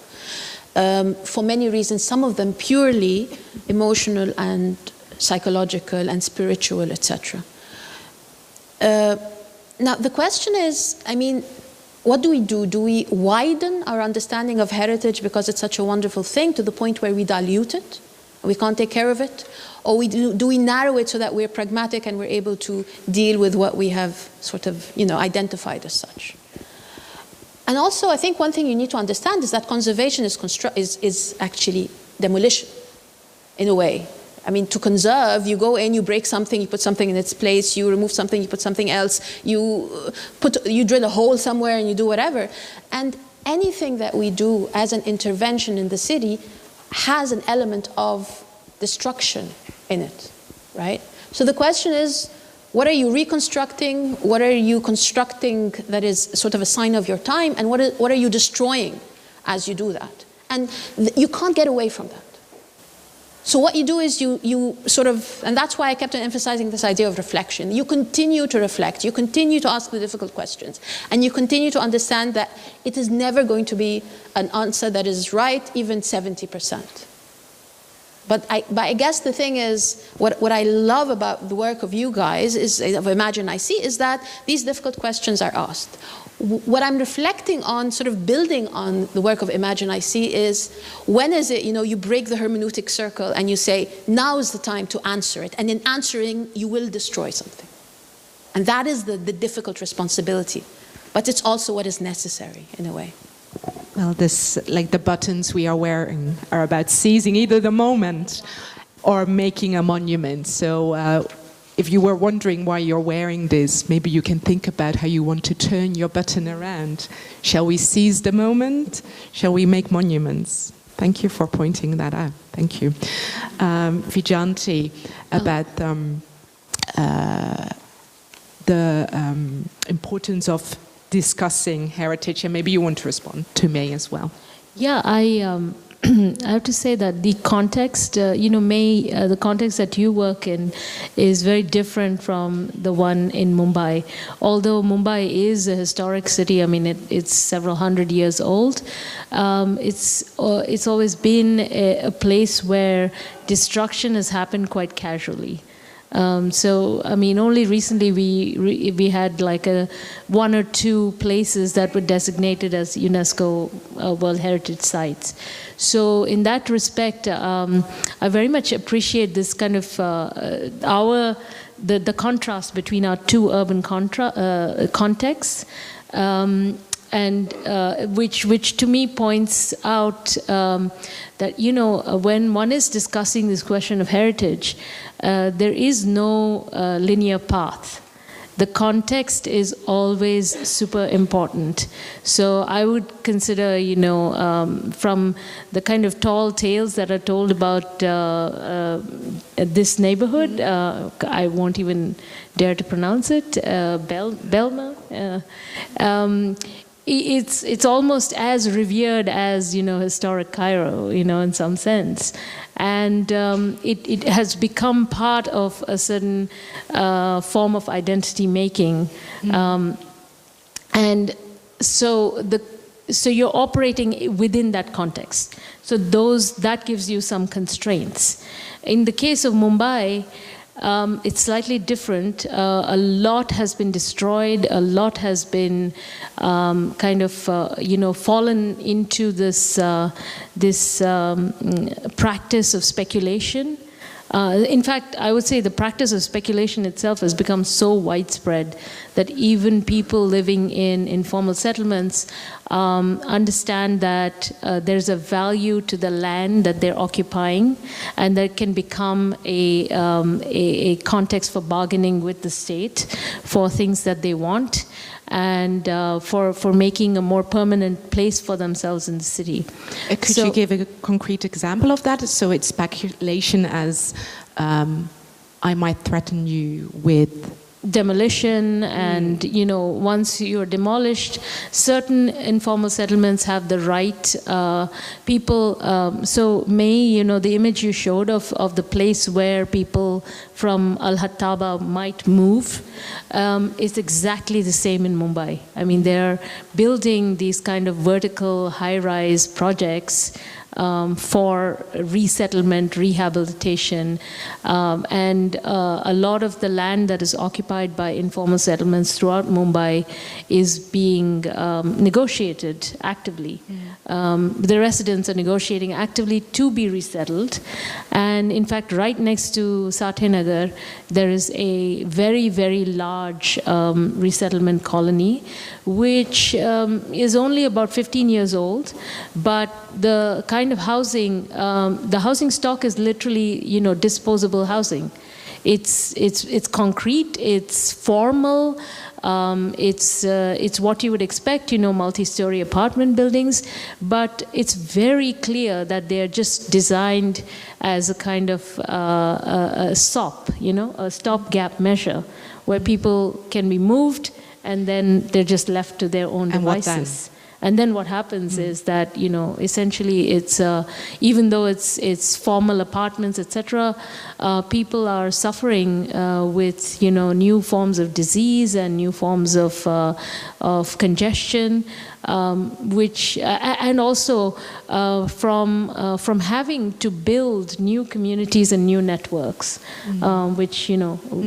For many reasons, some of them purely emotional and psychological and spiritual, etc. Now, the question is, I mean, what do we do? Do we widen our understanding of heritage because it's such a wonderful thing to the point where we dilute it? We can't take care of it? Or do we narrow it so that we're pragmatic and we're able to deal with what we have sort of, identified as such? And also, I think one thing you need to understand is that conservation is actually demolition, in a way. I mean, to conserve, you go in, you break something, you put something in its place, you remove something, you put something else, you drill a hole somewhere and you do whatever. And anything that we do as an intervention in the city has an element of destruction in it, right? So the question is, what are you reconstructing? What are you constructing that is sort of a sign of your time? And what are you destroying as you do that? And you can't get away from that. So what you do is you sort of, and that's why I kept on emphasizing this idea of reflection. You continue to reflect, you continue to ask the difficult questions, and you continue to understand that it is never going to be an answer that is right, even 70%. But I guess the thing is, what I love about the work of you guys, of Imagine IC, is that these difficult questions are asked. What I'm reflecting on, sort of building on the work of Imagine IC, is when is it, you break the hermeneutic circle and you say, now is the time to answer it. And in answering, you will destroy something. And that is the difficult responsibility. But it's also what is necessary, in a way. Well, like the buttons we are wearing are about seizing either the moment or making a monument. So if you were wondering why you're wearing this, maybe you can think about how you want to turn your button around. Shall we seize the moment? Shall we make monuments? Thank you for pointing that out. Thank you. Vyjayanthi, about the importance of discussing heritage, and maybe you want to respond to May as well. Yeah, I have to say that the context, May, the context that you work in is very different from the one in Mumbai. Although Mumbai is a historic city, I mean, it's several hundred years old. It's always been a place where destruction has happened quite casually. So, I mean, only recently we had like one or two places that were designated as UNESCO World Heritage Sites. So, in that respect, I very much appreciate this kind of the contrast between our two urban contexts. And which to me points out that, when one is discussing this question of heritage, there is no linear path. The context is always super important. So I would consider, from the kind of tall tales that are told about this neighborhood, I won't even dare to pronounce it, Bijlmer. It's almost as revered as, historic Cairo, in some sense. And it has become part of a certain form of identity making. And so you're operating within that context. So that gives you some constraints. In the case of Mumbai, it's slightly different. A lot has been destroyed. A lot has been fallen into this practice of speculation. In fact, I would say the practice of speculation itself has become so widespread that even people living in informal settlements understand that there's a value to the land that they're occupying, and that can become a context for bargaining with the state for things that they want, and for making a more permanent place for themselves in the city. Could you give a concrete example of that? So it's speculation as I might threaten you with demolition, and once you're demolished, certain informal settlements have the right people. So May, the image you showed of the place where people from al-Hattaba might move is exactly the same in Mumbai. I mean, they're building these kind of vertical high-rise projects for resettlement, rehabilitation, and a lot of the land that is occupied by informal settlements throughout Mumbai is being negotiated actively. The residents are negotiating actively to be resettled, and in fact, right next to Sathe Nagar, there is a very, very large resettlement colony, which is only about 15 years old, but the kind of housing, the housing stock is literally, disposable housing. It's concrete, it's formal, it's what you would expect, multi-story apartment buildings, but it's very clear that they're just designed as a kind of a SOP, a stopgap measure, where people can be moved and then they're just left to their own devices. And then what happens is that, essentially it's, even though it's formal apartments, etc., people are suffering with, new forms of disease and new forms of congestion, which, and also from having to build new communities and new networks, which,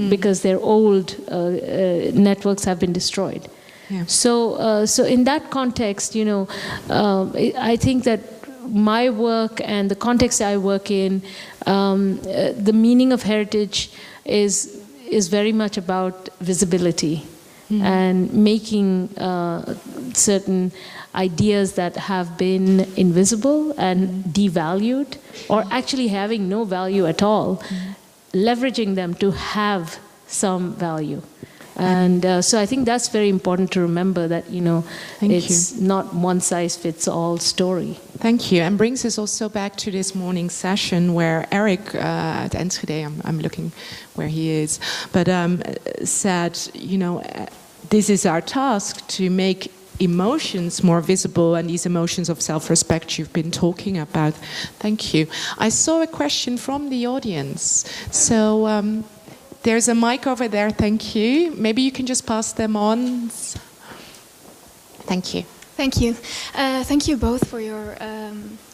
because their old networks have been destroyed. Yeah. So in that context, I think that my work and the context I work in, the meaning of heritage is very much about visibility and making certain ideas that have been invisible and devalued, or actually having no value at all, leveraging them to have some value. And so I think that's very important to remember, that, it's not one size fits all story. Thank you. And brings us also back to this morning's session where Eric at Enschede, I'm looking where he is, but said, this is our task to make emotions more visible, and these emotions of self-respect you've been talking about. Thank you. I saw a question from the audience. So, there's a mic over there, thank you. Maybe you can just pass them on. Thank you. Thank you. Thank you both for your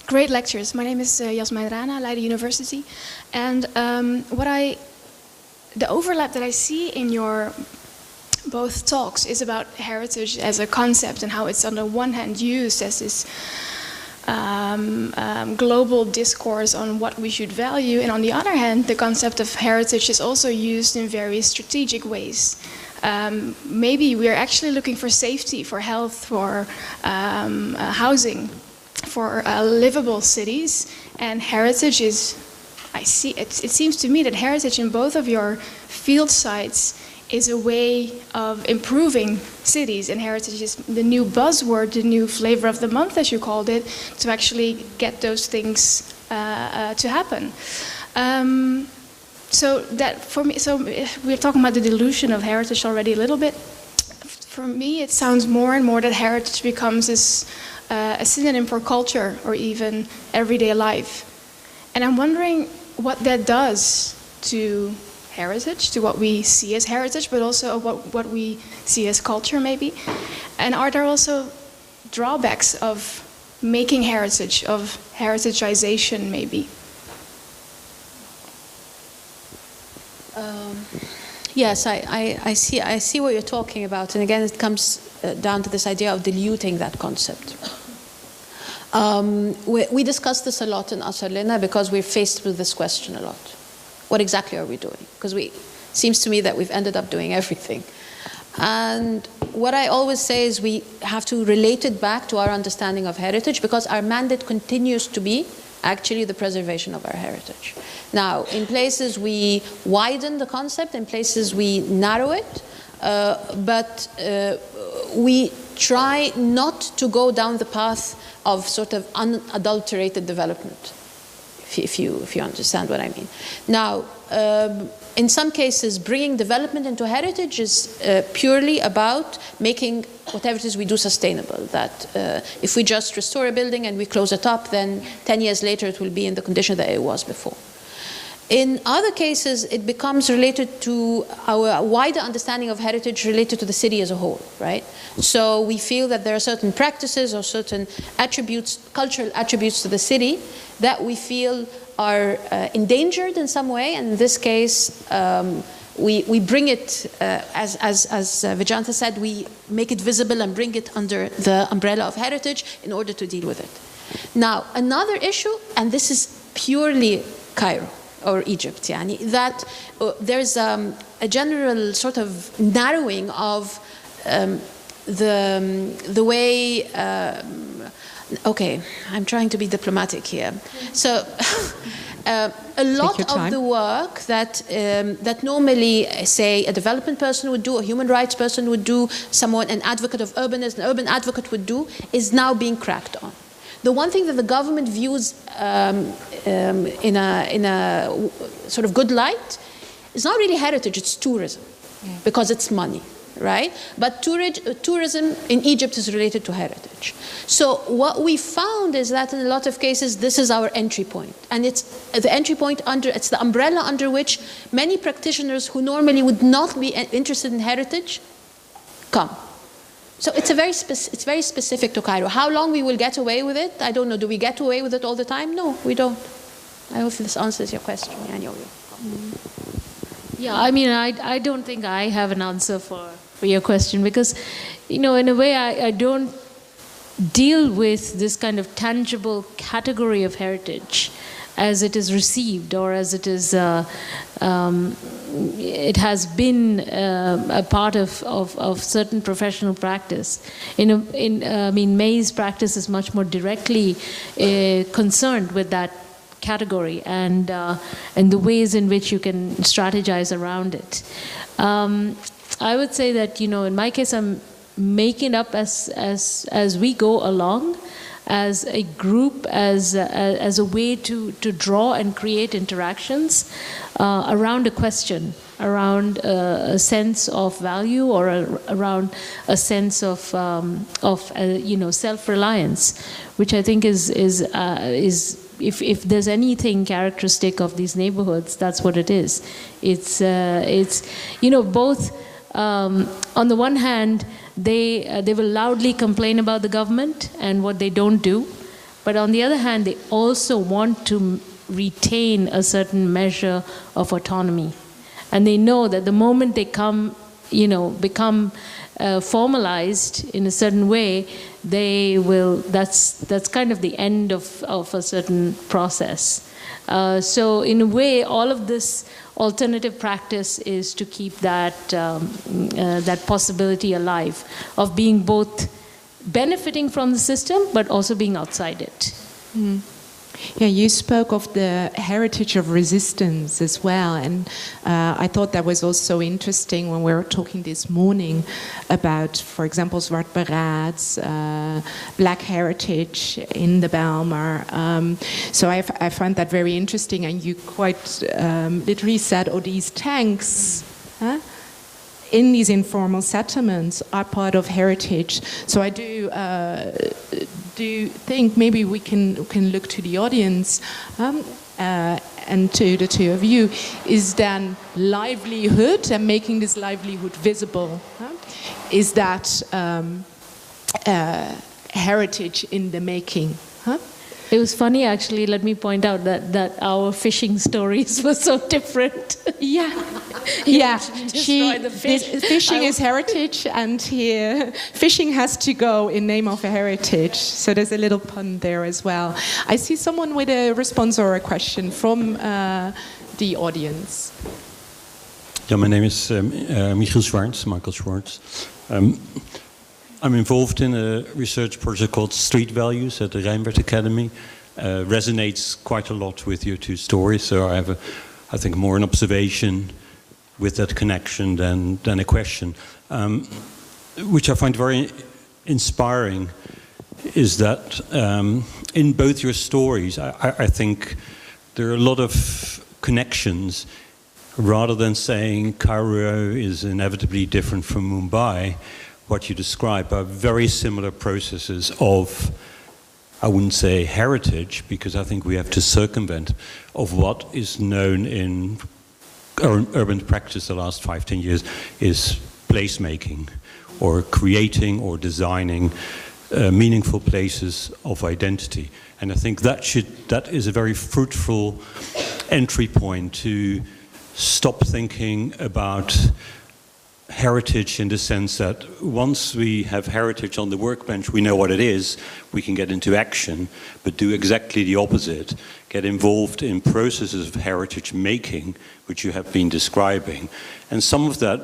great lectures. My name is Jasmijn Rana, Leiden University. And the overlap that I see in your both talks is about heritage as a concept and how it's on the one hand used as this global discourse on what we should value, and on the other hand, the concept of heritage is also used in very strategic ways. Maybe we are actually looking for safety, for health, for housing, for livable cities, and heritage is, it seems to me that heritage in both of your field sites is a way of improving cities, and heritage is the new buzzword, the new flavor of the month, as you called it, to actually get those things to happen. So that for me, so we're talking about the dilution of heritage already a little bit. For me, it sounds more and more that heritage becomes this, a synonym for culture or even everyday life. And I'm wondering what that does to heritage, to what we see as heritage, but also what we see as culture, maybe. And are there also drawbacks of making heritage, of heritagization, maybe? Yes, I see what you're talking about, and again, it comes down to this idea of diluting that concept. We discuss this a lot in Asarlena because we're faced with this question a lot. What exactly are we doing? Because it seems to me that we've ended up doing everything. And what I always say is we have to relate it back to our understanding of heritage, because our mandate continues to be actually the preservation of our heritage. Now, in places we widen the concept, in places we narrow it, but we try not to go down the path of sort of unadulterated development, if you understand what I mean. Now, in some cases, bringing development into heritage is purely about making whatever it is we do sustainable. That if we just restore a building and we close it up, then 10 years later it will be in the condition that it was before. In other cases, it becomes related to our wider understanding of heritage related to the city as a whole, right? So we feel that there are certain practices or certain attributes, cultural attributes to the city that we feel are endangered in some way, and in this case, we bring it, as Vyjayanthi said, we make it visible and bring it under the umbrella of heritage in order to deal with it. Now, another issue, and this is purely Cairo or Egypt, yani, that there's a general sort of narrowing of the way. Okay, I'm trying to be diplomatic here. So, a lot of the work that that normally, say, a development person would do, a human rights person would do, an advocate of urbanism, an urban advocate would do, is now being cracked on. The one thing that the government views in a sort of good light is not really heritage, it's tourism, because it's money, right? But tourism in Egypt is related to heritage. So what we found is that in a lot of cases, this is our entry point. And it's the entry point it's the umbrella under which many practitioners who normally would not be interested in heritage come. So it's very specific to Cairo. How long we will get away with it, I don't know. Do we get away with it all the time? No, we don't. I hope this answers your question. Yeah, I mean, I don't think I have an answer for your question because, in a way, I don't deal with this kind of tangible category of heritage as it is received or as it is it has been a part of certain professional practice. I mean, May's practice is much more directly concerned with that category and the ways in which you can strategize around it. I would say that, in my case, I'm making it up as we go along, as a group, as a way to draw and create interactions around a question, around a sense of value or around a sense of self-reliance, which I think is if there's anything characteristic of these neighborhoods, that's what it is. It's both on the one hand, they will loudly complain about the government and what they don't do, but on the other hand, they also want to retain a certain measure of autonomy, and they know that the moment they become formalized in a certain way, they will. That's kind of the end of a certain process. So in a way, all of this alternative practice is to keep that possibility alive of being both benefiting from the system but also being outside it. Mm. Yeah, you spoke of the heritage of resistance as well, and I thought that was also interesting when we were talking this morning about, for example, Zwart Beraad, black heritage in the Bijlmer. So I found that very interesting, and you quite literally said, oh, these tanks in these informal settlements are part of heritage. So I do think maybe we can look to the audience and to the two of you. Is then livelihood and making this livelihood visible? Is that heritage in the making? It was funny, actually. Let me point out that our fishing stories were so different. Yeah. Fishing is heritage, and here fishing has to go in name of a heritage. So there's a little pun there as well. I see someone with a response or a question from the audience. Yeah, my name is Michael Schwartz. I'm involved in a research project called Street Values at the Reinwardt Academy. Resonates quite a lot with your two stories, so I have, I think, more an observation with that connection than a question. Which I find very inspiring is that in both your stories, I think there are a lot of connections rather than saying Cairo is inevitably different from Mumbai, what you describe are very similar processes of, I wouldn't say heritage, because I think we have to circumvent, of what is known in urban practice the last 5-10 years is placemaking, or creating or designing meaningful places of identity. And I think that is a very fruitful entry point to stop thinking about heritage in the sense that once we have heritage on the workbench, we know what it is, we can get into action, but do exactly the opposite. Get involved in processes of heritage making, which you have been describing. And some of that,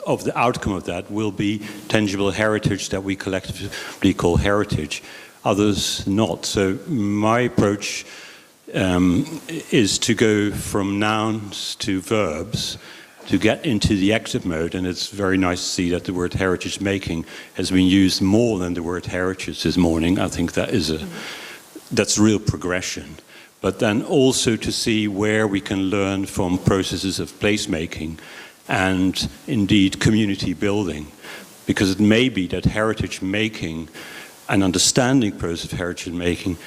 of the outcome of that, will be tangible heritage that we collectively call heritage, others not. So my approach is to go from nouns to verbs, to get into the active mode, and it's very nice to see that the word heritage making has been used more than the word heritage this morning. I think that is that's real progression. But then also to see where we can learn from processes of placemaking and indeed community building. Because it may be that heritage making and understanding process of heritage making,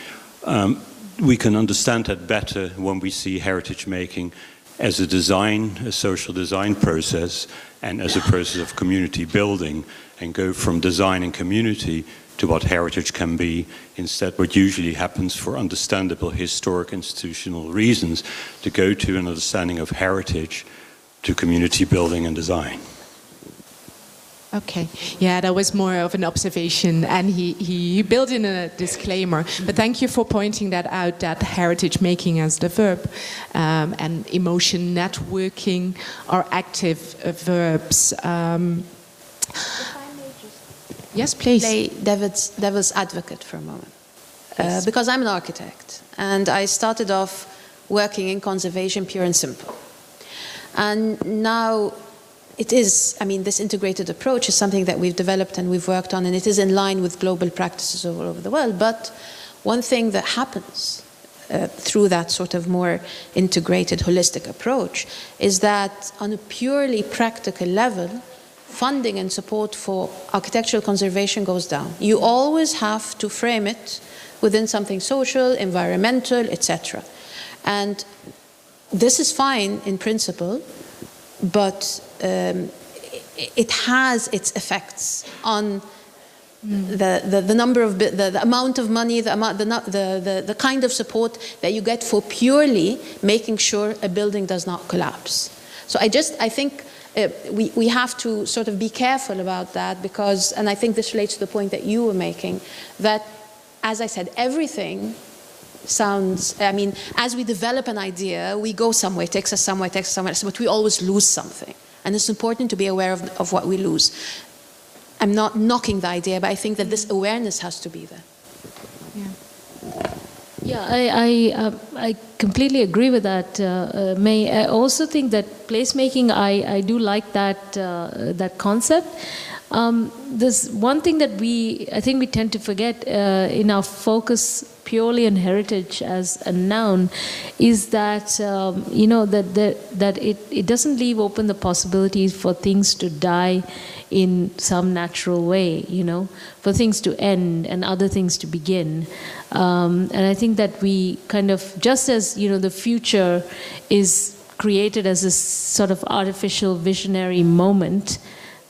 we can understand that better when we see heritage making as a social design process, and as a process of community building, and go from design and community to what heritage can be, instead what usually happens for understandable historic institutional reasons, to go to an understanding of heritage to community building and design. Okay, yeah, that was more of an observation, and he built in a disclaimer. But thank you for pointing that out, that heritage making as the verb, and emotion networking are active verbs. Yes, please. Play devil's advocate for a moment. Because I'm an architect, and I started off working in conservation pure and simple. And now it is, I mean, this integrated approach is something that we've developed and we've worked on, and it is in line with global practices all over the world. But one thing that happens through that sort of more integrated, holistic approach is that on a purely practical level, funding and support for architectural conservation goes down. You always have to frame it within something social, environmental, etc. And this is fine in principle, but it has its effects on the number of the amount of money, the kind of support that you get for purely making sure a building does not collapse. So I think we have to sort of be careful about that, because, and I think this relates to the point that you were making, that, as I said, everything sounds, I mean, as we develop an idea, we go somewhere, it takes us somewhere, but we always lose something. And it's important to be aware of what we lose. I'm not knocking the idea, but I think that this awareness has to be there. Yeah, I completely agree with that, May. I also think that placemaking, I do like that concept. There's one thing that I think we tend to forget in our focus purely on heritage as a noun, is that that it doesn't leave open the possibilities for things to die in some natural way, for things to end and other things to begin. And I think that we kind of, just as the future is created as a sort of artificial visionary moment,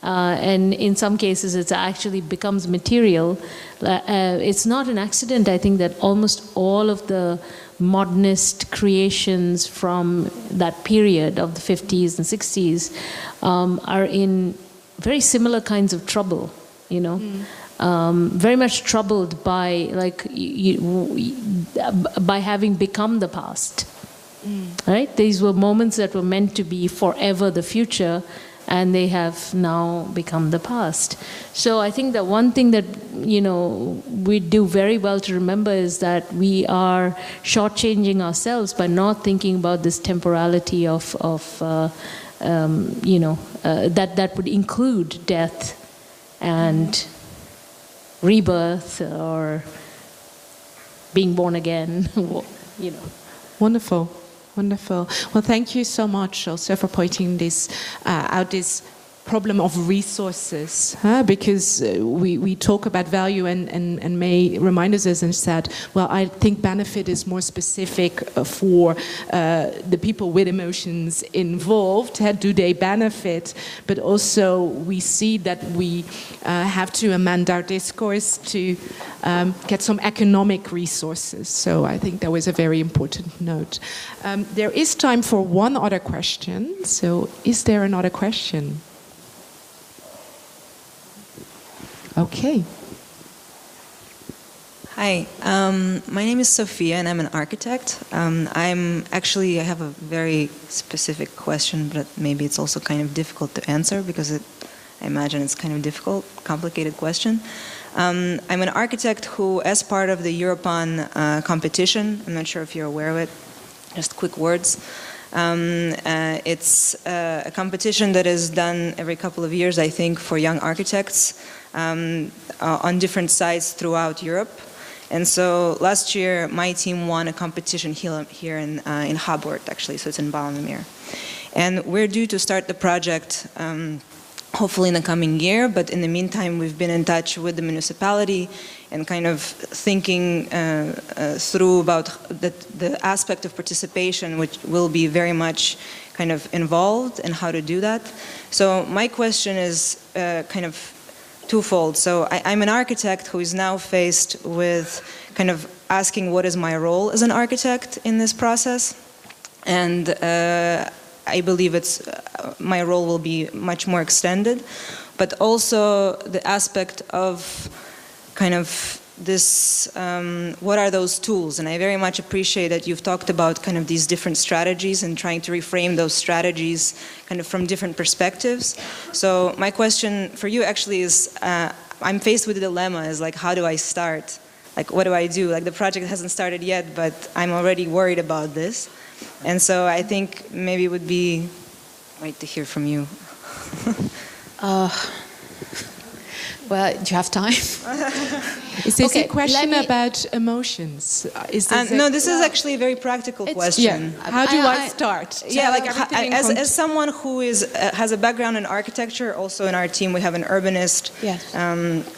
and in some cases it actually becomes material. It's not an accident, I think, that almost all of the modernist creations from that period of the 50s and 60s are in very similar kinds of trouble, very much troubled by by having become the past. Right? These were moments that were meant to be forever the future, and they have now become the past. So I think that one thing that we do very well to remember is that we are shortchanging ourselves by not thinking about this temporality of that would include death and rebirth or being born again. Wonderful. Wonderful. Well, thank you so much also for pointing this out, this problem of resources, because we talk about value and May reminded us and said, well, I think benefit is more specific for the people with emotions involved. How do they benefit? But also we see that we have to amend our discourse to get some economic resources. So I think that was a very important note. There is time for one other question. So is there another question? Okay. Hi, my name is Sophia and I'm an architect. I have a very specific question, but maybe it's also kind of difficult to answer because I imagine it's kind of difficult, complicated question. I'm an architect who, as part of the Europan competition, I'm not sure if you're aware of it, just quick words. It's a competition that is done every couple of years, I think, for young architects on different sites throughout Europe. And so last year, my team won a competition here in Habort, actually, so it's in Bijlmermeer. And we're due to start the project hopefully in the coming year, but in the meantime, we've been in touch with the municipality and kind of thinking through about the aspect of participation, which will be very much kind of involved and how to do that. So my question is kind of twofold. So I'm an architect who is now faced with kind of asking what is my role as an architect in this process. And I believe my role will be much more extended, but also the aspect of kind of this, what are those tools? And I very much appreciate that you've talked about kind of these different strategies and trying to reframe those strategies kind of from different perspectives. So my question for you actually is, I'm faced with a dilemma, is like, how do I start? Like, what do I do? Like, the project hasn't started yet, but I'm already worried about this. And so I think maybe it would be great to hear from you. Well, do you have time? Is this a question about emotions? No, this is actually a very practical question. Yeah. How do I start? Yeah, like as someone who has a background in architecture, also in our team we have an urbanist. Yes.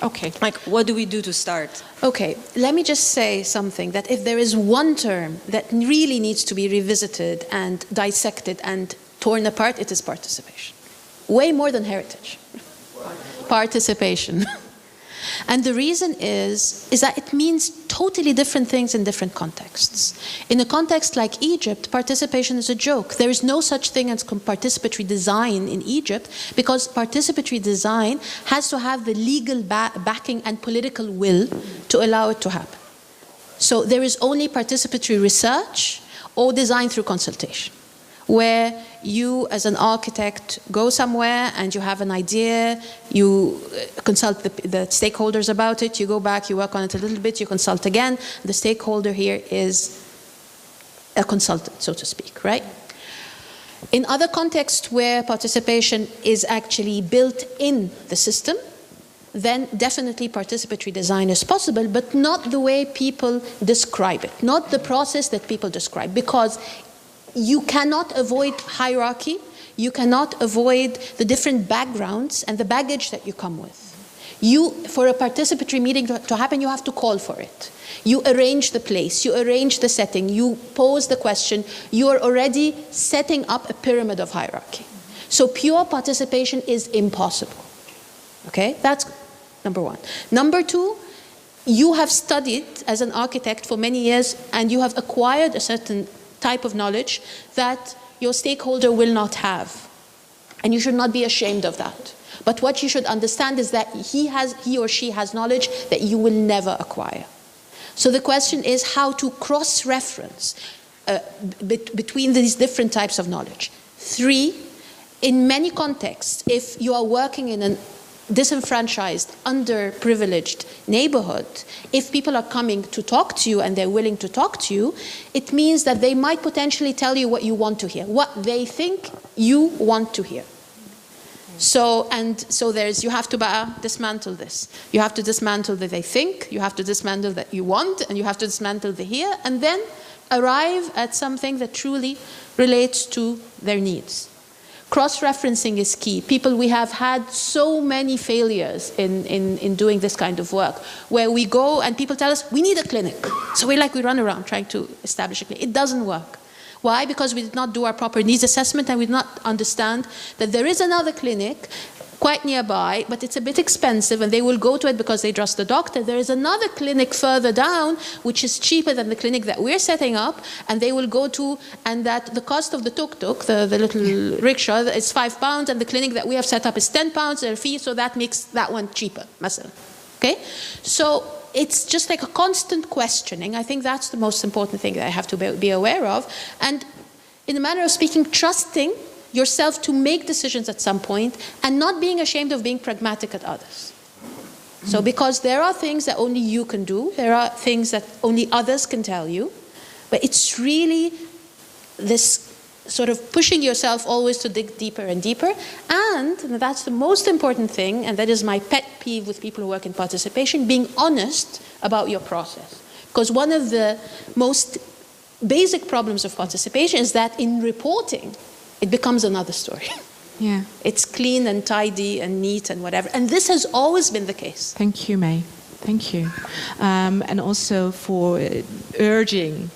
Okay. Like, what do we do to start? Okay, let me just say something, that if there is one term that really needs to be revisited and dissected and torn apart, it is participation. Way more than heritage. Participation. And the reason is that it means totally different things in different contexts. In a context like Egypt, participation is a joke. There is no such thing as participatory design in Egypt, because participatory design has to have the legal backing and political will to allow it to happen. So there is only participatory research or design through consultation, where you as an architect go somewhere and you have an idea, you consult the stakeholders about it, you go back, you work on it a little bit, you consult again. The stakeholder here is a consultant, so to speak, right? In other contexts where participation is actually built in the system, then definitely participatory design is possible, but not the way people describe it, not the process that people describe, because you cannot avoid hierarchy, you cannot avoid the different backgrounds and the baggage that you come with. For a participatory meeting to happen, you have to call for it. You arrange the place, you arrange the setting, you pose the question, you are already setting up a pyramid of hierarchy. So pure participation is impossible. Okay, that's number one. Number two, you have studied as an architect for many years and you have acquired a certain type of knowledge that your stakeholder will not have. And you should not be ashamed of that. But what you should understand is that he or she has knowledge that you will never acquire. So the question is how to cross-reference between these different types of knowledge. Three, in many contexts, if you are working in a disenfranchised, underprivileged neighborhood, if people are coming to talk to you and they're willing to talk to you, it means that they might potentially tell you what you want to hear, what they think you want to hear. So you have to dismantle this. You have to dismantle that they think, you have to dismantle that you want, and you have to dismantle the here, and then arrive at something that truly relates to their needs. Cross-referencing is key. We have had so many failures in doing this kind of work, where we go and people tell us, we need a clinic. So we run around trying to establish a clinic. It doesn't work. Why? Because we did not do our proper needs assessment, and we did not understand that there is another clinic quite nearby, but it's a bit expensive, and they will go to it because they trust the doctor. There is another clinic further down, which is cheaper than the clinic that we're setting up, and they will go to, and that the cost of the tuk-tuk, the little rickshaw, is £5, and the clinic that we have set up is £10, their fee, so that makes that one cheaper, مثلا. Okay? So it's just like a constant questioning. I think that's the most important thing that I have to be aware of. And in a manner of speaking, trusting yourself to make decisions at some point and not being ashamed of being pragmatic at others. So because there are things that only you can do, there are things that only others can tell you, but it's really this sort of pushing yourself always to dig deeper and deeper. And that's the most important thing, and that is my pet peeve with people who work in participation, being honest about your process. Because one of the most basic problems of participation is that in reporting, it becomes another story. Yeah. It's clean and tidy and neat and whatever. And this has always been the case. Thank you, May. Thank you. And also for urging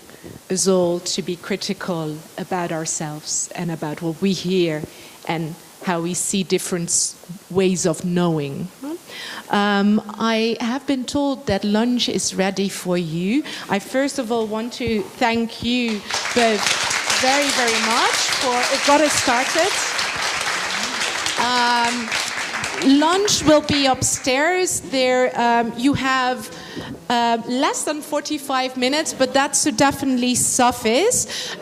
us all to be critical about ourselves and about what we hear and how we see different ways of knowing. I have been told that lunch is ready for you. I first of all want to thank you both very, very much for it got us started. Lunch will be upstairs. There you have less than 45 minutes, but that should definitely suffice.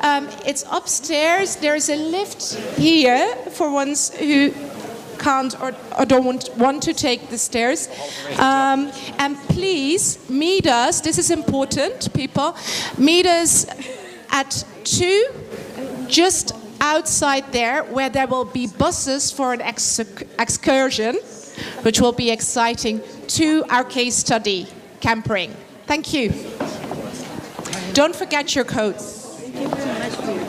It's upstairs. There's a lift here for ones who can't or don't want to take the stairs. And please meet us. This is important, people. Meet us at 2, just outside there, where there will be buses for an excursion, which will be exciting, to our case study, Kempering. Thank you. Don't forget your coats. Thank you very much for your